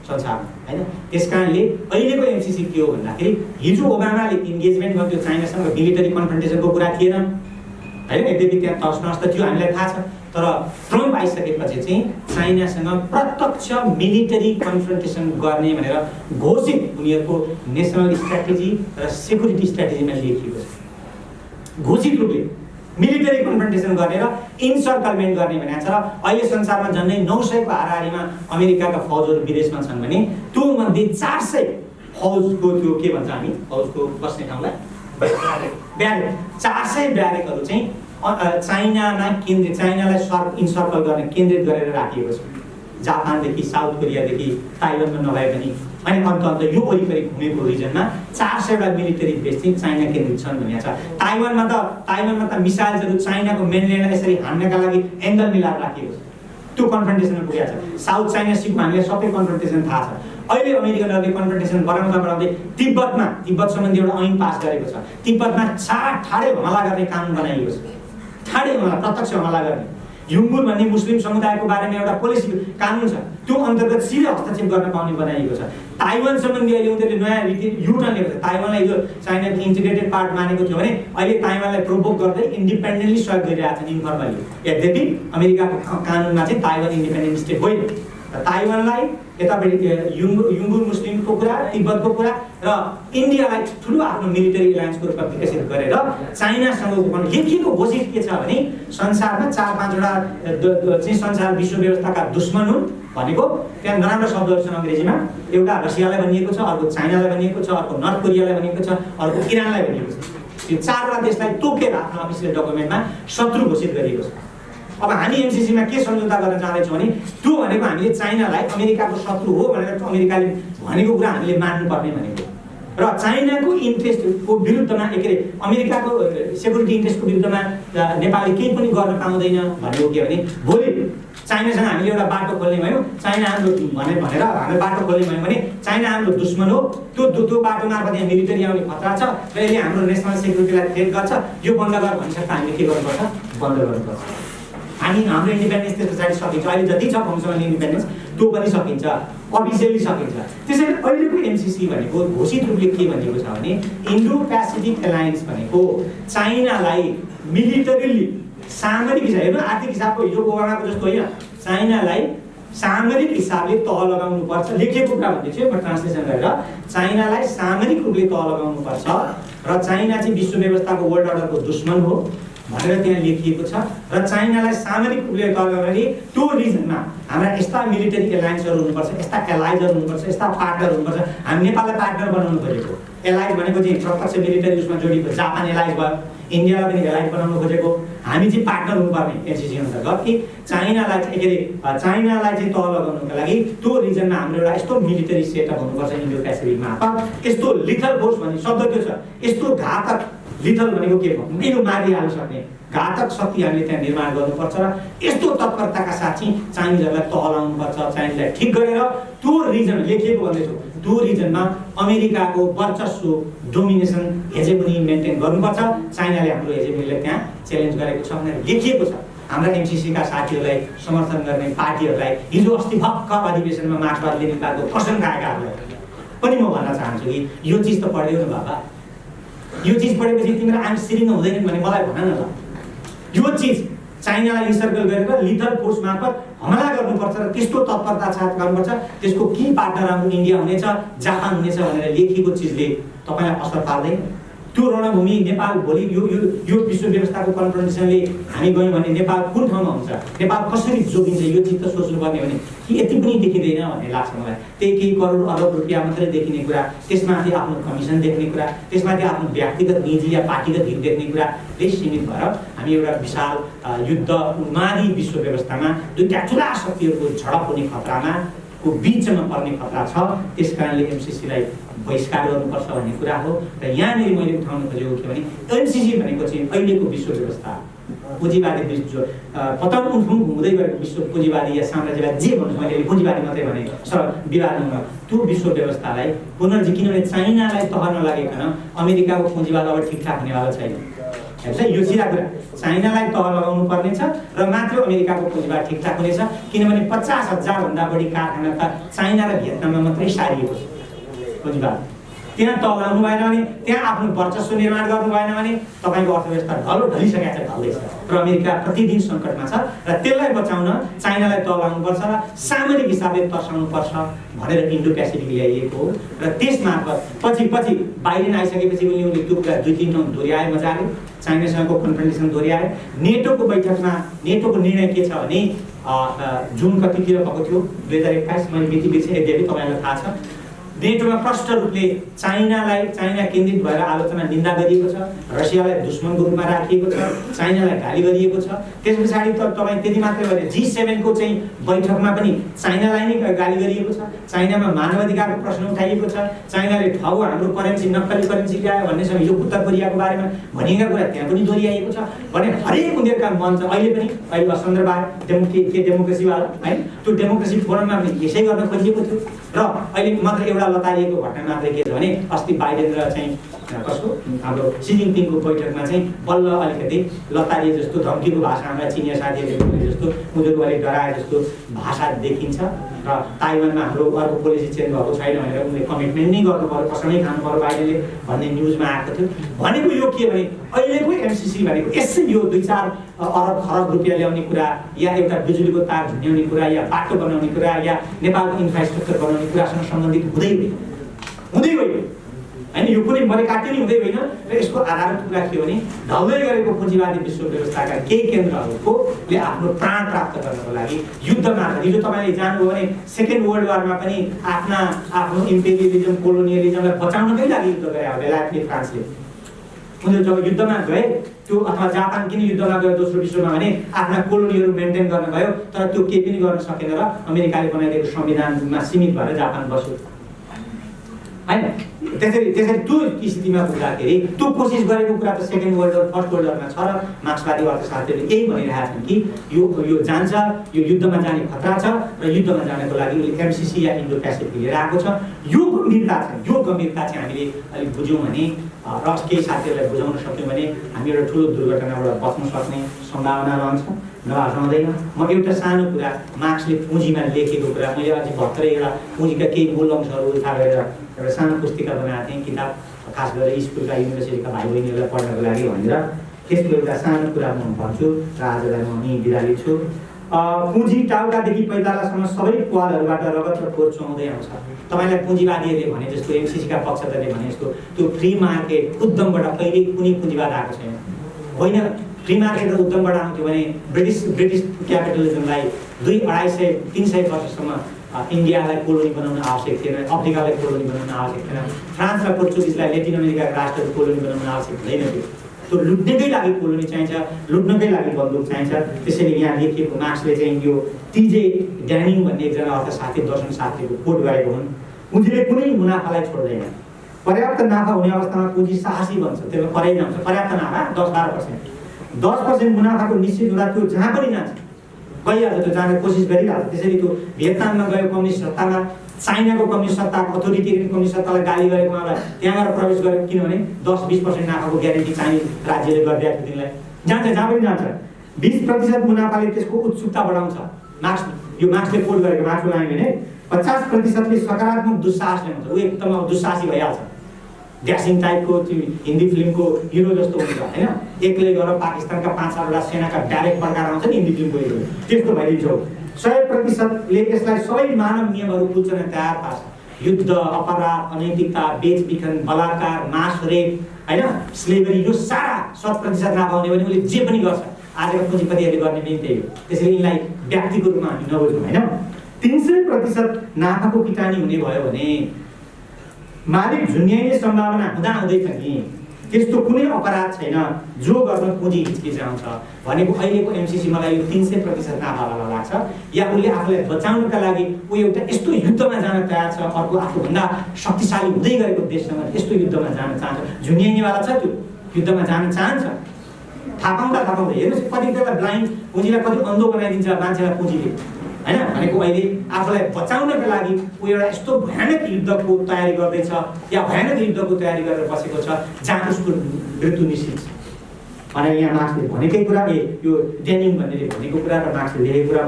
संसारमा, होइन? त्यस कारणले अहिलेको एमसीसी के हो भन्दाखेरि हिजो ओबामाले इन्गेजमेन्ट गर्थ्यो चाइनासँग, मिलिटरी कन्फ्रन्टेसनको कुरा थिएन, होइन? यद्यपि त्यहाँ तसनस त थियो, हामीलाई थाहा छ। तर ट्रम्प आइसकेपछि चाहिँ चाइनासँग प्रत्यक्ष मिलिटरी कन्फ्रन्टेसन गर्ने भनेर घोषित उनीहरूको नेसनल स्ट्राटेजी र सेक्युरिटी स्ट्राटेजीमा लेखिएको छ। घोषित रूपले मिलिटरी कन्फ्रन्टेसन गरेर इन्सर्कलमेन्ट गर्ने भनेको छ। र अहिले संसारमा झन्डै 900को हाराहारीमा अमेरिकाका फौजहरू विदेशमा छन् भने त्यो मध्ये 400 फौजको त्यो के भन्छ हामी फौजको बस्ने ठाउँलाई ब्यारेक, 400 ब्यारेकहरू चाहिँ चाइनामा केन्द्रित, चाइनालाई इन्सर्कल गर्ने केन्द्रित गरेर राखिएको छ। जापानदेखि साउथ कोरियादेखि ताइवानमा नभए पनि अनि अन्त यो वरिपरि घुमेको रिजनमा 400 मिलिटरी बेस चाहिँ चाइना केन्द्रित छन् भनिएको छ। ताइवानमा त मिसाइल्सहरू चाइनाको मेनल्यान्डलाई यसरी हान्नका लागि एङ्गल मिलाएर राखिएको छ। त्यो कन्फ्रन्टेसनमा पुगेको छ। साउथ चाइना सीको हामीलाई सबै कन्फ्रन्टेसन थाहा छ। अहिले अमेरिकनहरूले कन्फ्रन्टेसन बढाउँदै तिब्बत सम्बन्धी एउटा ऐन पास गरेको छ। तिब्बतमा ठाडे हमला गर्ने कानुन बनाइएको छ। ठाडे हमला, प्रत्यक्ष हमला गर्ने। युङ्गुर भन्ने मुस्लिम समुदायको बारेमा एउटा पोलिसी कानुन छ, त्यो अन्तर्गत सिधै हस्तक्षेप गर्न पाउने बनाइएको छ। ताइवान सम्बन्धी अहिले उनीहरूले नयाँ रीति युटर्न लिएको छ। ताइवानलाई जो चाइनाको इन्टिग्रेटेड पार्ट मानेको थियो भने अहिले ताइवानलाई प्रोभोक गर्दै इन्डिपेन्डेन्टली सहयोग गरिरहेछन् इन्फर्मली। यद्यपि अमेरिकाको कानुनमा चाहिँ ताइवान इन्डिपेन्डेन्ट स्टेट होइन। ताइवानलाई यतापट्टि युङ्गुर मुस्लिमको कुरा, तिब्बतको कुरा र इन्डियालाई ठुलो आफ्नो मिलिटरी एलायन्सको रूपमा विकसित गरेर चाइनासँगको लेखिएको घोषित के छ भने संसारमा 4-5वटा चाहिँ संसार विश्व व्यवस्थाका दुश्मन हुन् भनेको त्यहाँ नराम्रो शब्दहरू छन् अङ्ग्रेजीमा। एउटा रसियालाई भनिएको छ, अर्को चाइनालाई भनिएको छ, अर्को नर्थ कोरियालाई भनिएको छ, अर्को इरानलाई भनिएको छ। यो 4वटा देशलाई तोकेर आफ्नो अफिसियल डकुमेन्टमा शत्रु घोषित गरिएको छ। अब हामी एमसीसीमा के सम्झौता गर्न चाहँदैछौँ भने त्यो भनेको हामीले चाइनालाई अमेरिकाको शत्रु हो भनेर अमेरिकाले भनेको कुरा हामीले मान्नुपर्ने भनेको र चाइनाको इन्ट्रेस्टको विरुद्धमा के अरे अमेरिकाको सेक्युरिटी इन्ट्रेस्टको विरुद्धमा नेपालले केही पनि गर्न पाउँदैन भनेको के भने भोलि चाइनासँग हामीले एउटा बाटो खोल्ने भयौँ, चाइना हाम्रो भनेर हामीले बाटो खोल्ने भयौँ भने चाइना हाम्रो दुश्मन हो, त्यो बाटो मार्फत यहाँ मिलिटरी आउने खतरा छ र यसले हाम्रो नेसनल सेक्युरिटीलाई थ्रेट गर्छ, यो बन्द गर भनिसक्दा हामीले के गर्नुपर्छ? बन्द गर्नुपर्छ। हामी हाम्रो इन्डिपेन्डेन्स त्यस पछाडि सकिन्छ। अहिले जति छ फङ्सनल इन्डिपेन्डेन्स त्यो पनि सकिन्छ, अफिसियली सकिन्छ। त्यसैले अहिलेको एमसीसी भनेको घोषित रूपले के भनेको छ भने इन्डो पेसिफिक एलायन्स भनेको चाइनालाई मिलिटरीली सामरिक हिसाब, हेर्नु आर्थिक हिसाबको हिजो ओबामाको जस्तो होइन, चाइनालाई सामरिक हिसाबले तह लगाउनुपर्छ। लेखिएको कुरा भन्दैछु म ट्रान्सलेसन गरेर, चाइनालाई सामरिक रूपले तह लगाउनुपर्छ र चाइना चाहिँ विश्व व्यवस्थाको वर्ल्ड अर्डरको दुश्मन हो भनेर त्यहाँ लेखिएको छ र चाइनालाई सामरिक रूपले तह लगाउने त्यो रिजनमा हाम्रा यस्ता मिलिटरी एलायन्सहरू हुनुपर्छ, यस्ता एलाइजहरू हुनुपर्छ, यस्ता पार्टनर हुनुपर्छ। हामी नेपाललाई पार्टनर बनाउनु खोजेको, एलाइज भनेको चाहिँ प्रत्यक्ष मिलिटरी उसमा जोडिएको, जापान एलाइज भयो, इन्डियालाई पनि एलाइज बनाउनु खोजेको। हामी चाहिँ पार्टनर हुनुपर्ने एमसीसी अन्तर्गत कि चाइनालाई चाहिँ के अरे चाइनालाई चाहिँ तह लगाउनुको लागि त्यो रिजनमा हाम्रो एउटा यस्तो मिलिटरी सेटअप हुनुपर्छ इन्डो पेसिफिकमा। यस्तो लिथल फोर्स भन्ने शब्द त्यो छ, यस्तो घातक लिथल भनेको के हो? मेरो मारिहाल्न सक्ने घातक शक्ति हामीले त्यहाँ निर्माण गर्नुपर्छ र यस्तो तत्परताका साथ चाहिँ चाइनिजहरूलाई तह लगाउनुपर्छ। चाइनिजलाई ठिक गरेर त्यो रिजन लेखिएको भन्दैछु, त्यो रिजनमा अमेरिकाको वर्चस्व, डोमिनेसन, हेजेमोनी मेन्टेन गर्नुपर्छ। चाइनाले हाम्रो हेजेमोनीलाई त्यहाँ च्यालेन्ज गरेको छ भनेर लेखिएको छ। हाम्रा एमसिसीका साथीहरूलाई समर्थन गर्ने पार्टीहरूलाई हिजो अस्ति भर्खर अधिवेशनमा मार्क्सवादी लेनिनवादको कसम खाएकाहरूलाई पनि म भन्न चाहन्छु कि यो चिज त पढ्यौ न बाबा, यो चिज पढेपछि तिम्रो आम सिरिङ हुँदैन भने मलाई भन न ल। यो चिज चाइनालाई इन्सर्कल गरेर लिथल फोर्स मार्फत हमला गर्नुपर्छ र त्यस्तो तत्परता साथ गर्नुपर्छ, त्यसको कि पार्टनर हाम्रो इन्डिया हुनेछ, जापान हुनेछ भनेर लेखिएको चिजले तपाईँलाई असर पार्दैन। त्यो रणभूमि नेपाल भोलि यो विश्व व्यवस्थाको कन्फ्रन्टेसनले हामी गयौँ भने नेपाल कुन ठाउँमा हुन्छ, नेपाल कसरी जोगिन्छ, यो चिज त सोच्नुपर्ने भने कि यति पनि देखिँदैन भन्ने लाग्छ मलाई। त्यही केही करोड अरब रुपियाँ मात्रै देखिने कुरा, त्यसमाथि आफ्नो कमिसन देख्ने कुरा, त्यसमाथि आफ्नो व्यक्तिगत निजी या पार्टीगत हित देख्ने कुराले सीमित भएर हामी एउटा विशाल युद्ध उन्मादी विश्व व्यवस्थामा दुईटा ठुला शक्तिहरूको झडप हुने खतरामा को बीचमा पर्ने खतरा छ। त्यस कारणले एमसिसीलाई बहिष्कार गर्नुपर्छ भन्ने कुरा हो। र यहाँनिर मैले उठाउन खोजेको के भने एमसिसी भनेको चाहिँ अहिलेको विश्व व्यवस्था पुँजीवादी विश्व पतन उठुङ हुँदै गएको विश्व पुँजीवादी या साम्राज्यवादी जे भन्नु, मैले पुँजीवादी मात्रै भने विवाद हुँदा त्यो विश्व व्यवस्थालाई पुनर्जी, किनभने चाइनालाई तह नलागिकन अमेरिकाको पुँजीवाद अब ठिकठाक हुनेवाला छैन। हेर्छ, यो सिधा कुरा, चाइनालाई तह लगाउनु पर्नेछ र मात्र अमेरिकाको पुँजीवाद ठिकठाक हुनेछ। किनभने 50,000 भन्दा बढी कारखाना त चाइना र भियतनाममा मात्रै सारिएको छ पुँजीवाद। त्यहाँ तह लगाउनु भएन भने, त्यहाँ आफ्नो वर्चस्व निर्माण गर्नु भएन भने तपाईँको अर्थव्यवस्था ढलिसकेको छ, ढल्दैछ र अमेरिका प्रतिदिन सङ्कटमा छ। र त्यसलाई बचाउन चाइनालाई तह लगाउनुपर्छ र सामरिक हिसाबले तर्साउनुपर्छ भनेर इन्डो पेसिफिक ल्याइएको हो। र त्यसमार्फत पछि बाइडेन आइसकेपछि उनीहरूले त्यो कुरा 2-3 ठाउँ दोहोऱ्याए मजाले, चाइनासँगको कन्फ्रन्टेसन दोहोऱ्याए। नेटोको बैठकमा नेटोको निर्णय के छ भने जुन कतितिर भएको थियो 2021, मैले मिति बिर्सेँ, यद्यपि तपाईँलाई थाहा छ, नेटोमा प्रष्ट रूपले चाइना केन्द्रित भएर आलोचना निन्दा गरिएको छ, रसियालाई दुश्मनको रूपमा राखिएको छ, चाइनालाई गाली गरिएको छ। त्यस पछाडि त तपाईँ त्यति मात्रै भने G7 को चाहिँ बैठकमा पनि चाइनालाई नै गाली गरिएको छ, चाइनामा मानवाधिकारको प्रश्न उठाइएको छ, चाइनाले ठाउँ हाम्रो करेन्सी नक्कली करेन्सी ल्यायो भन्नेसँग हिजो उत्तर कोरियाको बारेमा भनिएका कुरा त्यहाँ पनि दोहोऱ्याइएको छ भने हरेक उनीहरूका मञ्च अहिले असन्दर्भमा डेमोक्रेसीवाला है, त्यो डेमोक्रेसी फोरममा पनि यसै गर्न खोजिएको थियो। र अहिले मात्र एउटा लतारिएको घटना मात्रै के छ भने अस्ति बाइडेन र चाहिँ कसको हाम्रो सी जिनपिङको बैठकमा चाहिँ बल्ल अलिकति लतारिए जस्तो धम्कीको भाषा हामीलाई चिनिया साथीहरूले बोले जस्तो, उनीहरू अलिक डराए जस्तो भाषा देखिन्छ। र ताइवानमा हाम्रो अर्को पोलिसी चेन्ज भएको छैन भनेर उनले कमिटमेन्ट नै गर्नु पर्यो, कसमै खानु पर्यो बाइडेनले भन्ने न्युजमा आएको थियो। भनेको यो के भने अहिलेको एमसिसी भनेको यसै यो 2-4 अरब खरब रुपियाँ ल्याउने कुरा या एउटा बिजुलीको तार झुन्याउने कुरा या बाटो बनाउने कुरा या नेपालको इन्फ्रास्ट्रक्चर बनाउने कुरासँग सम्बन्धित हुँदै होइन होइन, यो कुनै मरेकाटी नै हुँदै होइन। र यसको आधारभूत कुरा के हो भने ढल्दै गरेको पुँजीवादी विश्व व्यवस्थाका केही केन्द्रहरूले आफ्नो प्राण प्राप्त गर्नको लागि युद्धमा, हिजो तपाईँले जानुभयो भने सेकेन्ड वर्ल्ड वारमा पनि आफ्नो इम्पेरियलिजम कोलोनियलिजमलाई बचाउनकै लागि युद्ध गरे बेलायतले, फ्रान्सले। उनीहरू जब युद्धमा गए त्यो, अथवा जापान किन युद्धमा गयो दोस्रो विश्वमा भने आफ्ना कोलोनीहरू मेन्टेन गर्न गयो, तर त्यो केही पनि गर्न सकेन र अमेरिकाले बनाइदिएको संविधानमा सीमित भएर जापान बस्यो होइन। त्यसरी त्यो स्थितिमा पुग्दाखेरि त्यो कोसिस गरेको कुरा त second world war first world वारमा छ। र मार्क्सवादी अर्थशास्त्रीले यही भनिरहेका छन् कि यो जान्छ, यो युद्धमा जाने खतरा छ र युद्धमा जानको लागि उसले एमसिसी या इन्डो पेसिफिक लिएर आएको छ। यो गम्भीरता चाहिँ हामीले अलिक बुझ्यौँ भने र केही साथीहरूलाई बुझाउन सक्यौँ भने हामी एउटा ठुलो दुर्घटनाबाट बच्न सक्ने सम्भावना रहन्छ, नभए रहँदैन। म एउटा सानो कुरा, मार्क्सले पुँजीमा लेखेको कुरा, मैले अझै भर्खरै एउटा पुँजीका केही मूल अंशहरू उठा गरेर एउटा सानो पुस्तिका बनाएको थिएँ, किताब, खास गरेर स्कुलका युनिभर्सिटीका भाइ बहिनीहरूलाई पढ्नको लागि भनेर। त्यसको एउटा सानो कुरा म भन्छु र आजलाई म यहीँ बिदा लिन्छु। पुँजी टाउकादेखि पैतालासम्म सबै पालहरूबाट रगत र फोहोर चुहाउँदै आउँछ। तपाईँलाई पुँजीवादीहरूले भने जस्तो, एमसिसीका पक्षधरले भने जस्तो त्यो फ्री मार्केट उद्यमबाट कहिले कुनै पुँजीवाद आएको छैन होइन। फ्री मार्केट र उद्यमबाट आउँथ्यो भने ब्रिटिस क्यापिटलिजमलाई 200-250-300 वर्षसम्म इन्डियालाई कोलोनी बनाउन आवश्यक थिएन, अफ्रिकालाई कोलोनी बनाउन आवश्यक थिएन, फ्रान्स र पोर्चुगिजलाई लेटिन अमेरिकाका राष्ट्रहरू कोलोनी बनाउन आवश्यक हुँदैन थियो। त्यो लुट्नकै लागि कोलोनी चाहिन्छ, लुट्नकै लागि बन्दुक चाहिन्छ। त्यसैले यहाँ लेखिएको मार्क्सले चाहिँ यो टिजे ड्यानिङ भन्ने एकजना अर्थशास्त्री दर्शनशास्त्रीको कोट गरेको हुन्, पुँजीले कुनै मुनाफालाई छोड्दैन। पर्याप्त नाफा हुने अवस्थामा पुँजी साहसी बन्छ, त्यसमा परै जान्छ। पर्याप्त नाफा 10% मुनाफाको निश्चित हुँदा त्यो जहाँ पनि जान्छ, गइहाल्छ, त्यो जाने कोसिस गरिहाल्छ। त्यसरी त्यो भियतनाममा गयो कम्युनिस्ट सत्तामा, चाइनाको कम्युनिस्ट सत्ता, अथोरिटेरियन कम्युनिस्ट सत्तालाई गाली गरेको उहाँलाई त्यहाँ गएर प्रवेश गरेको, किनभने 10-20% नाफाको ग्यारेन्टी चाइनिज राज्यले गरिदिएको थियो तिनीलाई, जान्छ जहाँ पनि जान्छ। 20% मुनाफाले त्यसको उत्सुकता बढाउँछ। यो मार्क्सले कोट गरेको मार्क्सको लाइन भने 50%ले सकारात्मक दुस्साहस ल्याउँछ। ऊ एकदम दुस्साहसी भइहाल्छ। ड्यासिङ टाइपको त्यो हिन्दी फिल्मको हिरो जस्तो हुन्छ होइन, एक्लै गएर पाकिस्तानका 5-7 सेनाका डाइरेक्ट प्रकार आउँछ नि हिन्दी फिल्मको हिरो, त्यस्तो भइदिन्छ। 100%ले यसलाई सबै मानव नियमहरू कुल्चन तयार पार्छ। युद्ध, अपराध, अनैतिकता, बेचबिखन, बलात्कार, मास रेप होइन, स्लेभरी, यो सारा 100% नपाउने भने उसले जे पनि गर्छ। आजका पुँजीपतिहरूले गर्ने पनि त्यही हो। त्यसैले यिनलाई व्यक्तिको रूपमा हामी नबुझौँ होइन। 300% नाफाको किटानी हुने भयो भने मालिक झुन्याइने सम्भावना हुँदाहुँदै पनि त्यस्तो कुनै अपराध छैन जो गर्न पुँजी हिचकिचाउँछ भनेको अहिलेको एमसिसी मलाई यो 300% नाफावाला लाग्छ। या उसले आफूलाई बचाउनका लागि ऊ एउटा यस्तो युद्धमा जान तयार छ, अर्को आफूभन्दा शक्तिशाली हुँदै गएको देशसँग यस्तो युद्धमा जान चाहन्छ। झुन्याइनेवाला छ, त्यो युद्धमा जान चाहन्छ। थाहा पाउँदा हेर्नुहोस् कति बेला ब्लाइन्ड पुँजीलाई कति अन्धो बनाइदिन्छ मान्छेलाई पुँजीले होइन। भनेको अहिले आफूलाई बचाउनका लागि ऊ एउटा यस्तो भयानक युद्धको तयारी गर्दैछ या भयानक युद्धको तयारी गरेर बसेको छ जहाँ उसको मृत्यु निश्चित छ भनेर यहाँ मार्क्सले भनेकै कुरा, यो डेनिङ भन्नेले भनेको कुरा र मार्क्सले लेखेको कुरा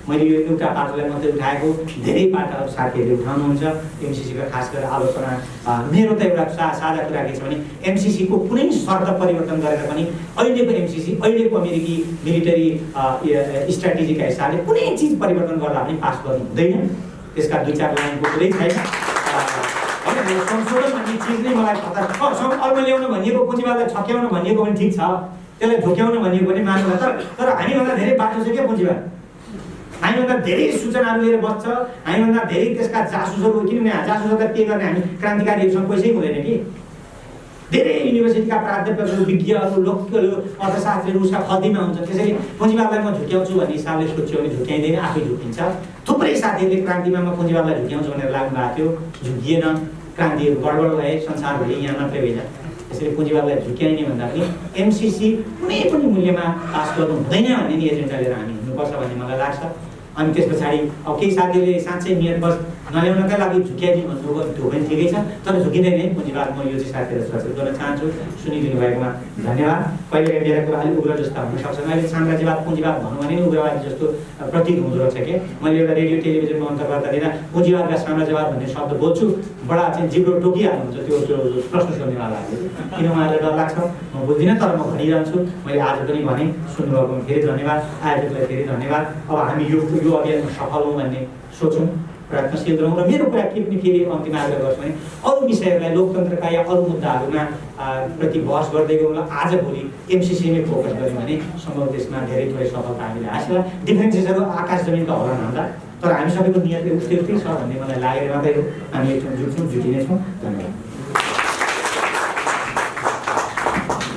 मैले यो एउटा पाटोलाई मात्रै उठाएको, धेरै पाटाहरू साथीहरूले उठाउनुहुन्छ। एमसिसीका खास गरेर आलोचना मेरो त एउटा साझा कुरा के छ भने एमसिसीको कुनै शर्त परिवर्तन गरेर पनि अहिलेको एमसिसी, अहिलेको अमेरिकी मिलिटरी स्ट्राटेजीका हिसाबले कुनै चिज परिवर्तन गर्दा पनि पास गर्नु हुँदैन। त्यसका 2-4 लाइनको कुरै छैन। संशोधन भन्ने चिज नै मलाई थाहा छ। अर्को ल्याउनु भनिएको पुँजीवादलाई छक्याउनु भनिएको पनि ठिक छ, त्यसलाई झोक्याउनु भनिएको पनि मान्नु। तर हामीभन्दा धेरै बाटो छ क्या पुँजीवाद। हामीभन्दा धेरै सूचनाहरू लिएर बस्छ, हामीभन्दा धेरै त्यसका जासुसहरू, किनभने जासुसहरूलाई पे गर्ने हामी क्रान्तिकारीहरूसँग पैसै हुँदैन कि। धेरै युनिभर्सिटीका प्राध्यापकहरू, विज्ञहरू, लोकलहरू, अर्थशास्त्रीहरू उसका खल्तीमा हुन्छ। त्यसैले पुँजीवादलाई म झुक्याउँछु भन्ने हिसाबले सोच्यो भने झुक्याइँदैन, आफै झुकिन्छ। थुप्रै साथीहरूले क्रान्तिमा म पुँजीवादलाई झुक्याउँछु भनेर लाग्नु भएको थियो, झुकिएन। क्रान्तिहरू गडबड भए, संसारभरि यहाँ मात्रै होइन। त्यसैले पुँजीवादलाई झुक्याइने भन्दा पनि एमसिसी कुनै पनि मूल्यमा पास गर्नु हुँदैन भन्ने नि एजेन्डा लिएर हामी हिँड्नुपर्छ भन्ने मलाई लाग्छ। अनि त्यस पछाडि अब केही साथीहरूले साँच्चै नियत नल्याउनकै लागि झुक्याइदिनु भन्नुभयो, त्यो पनि ठिकै छ। तर झुकिँदैन है पुँजीवाद। म यो चाहिँ साथीहरूलाई सचेत गर्न चाहन्छु। सुनिदिनु भएकोमा धन्यवाद। कहिले मेरो कुरा अलिक उग्र जस्ता हुनसक्छ, अहिले साम्राज्यवाद पुँजीवाद भनौँ भने उग्रवादी जस्तो प्रतीत हुँदो रहेछ के। मैले एउटा रेडियो टेलिभिजनको अन्तर्गत दिँदा पुँजीवादका साम्राज्यवाद भन्ने शब्द बोल्छु, बडा चाहिँ जिब्रो टोकिहाल्नुहुन्छ त्यो प्रश्न सोध्नेवालाहरूले। किन उहाँहरूलाई डर लाग्छ म बुझ्दिनँ, तर म भनिरहन्छु। मैले आज पनि भने, सुन्नुभएकोमा फेरि धन्यवाद, आयोजकलाई फेरि धन्यवाद। अब हामी यो अभियानमा सफल हौँ भन्ने सोचौँ, प्रयत्नशील रहौँ। र मेरो कुरा के पनि फेरि अन्तिम आग्रह गर्छु भने अरू विषयहरूलाई, लोकतन्त्रका या अरू मुद्दाहरूमा प्रति बहस गर्दै गयौँ र आजभोलि एमसिसीमै फोकस गऱ्यौँ भने सम्भव देशमा धेरै थोरै सफलता हामीले हासिल। डिफ्रेन्सेसहरू आकाश जमिनको होला नहुँदा, तर हामी सबैको नियत उस्तै छ भन्ने मलाई लागेर मात्रै हो। हामी एकछिन जुट्छौँ, जुटिनेछौँ। धन्यवाद।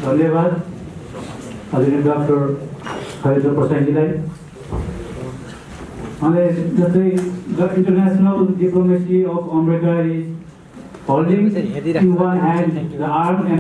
धन्यवाद आदरणीय डाक्टर हरेन्द्र प्रसादजीलाई। The international diplomacy of America is holding in one hand the arm and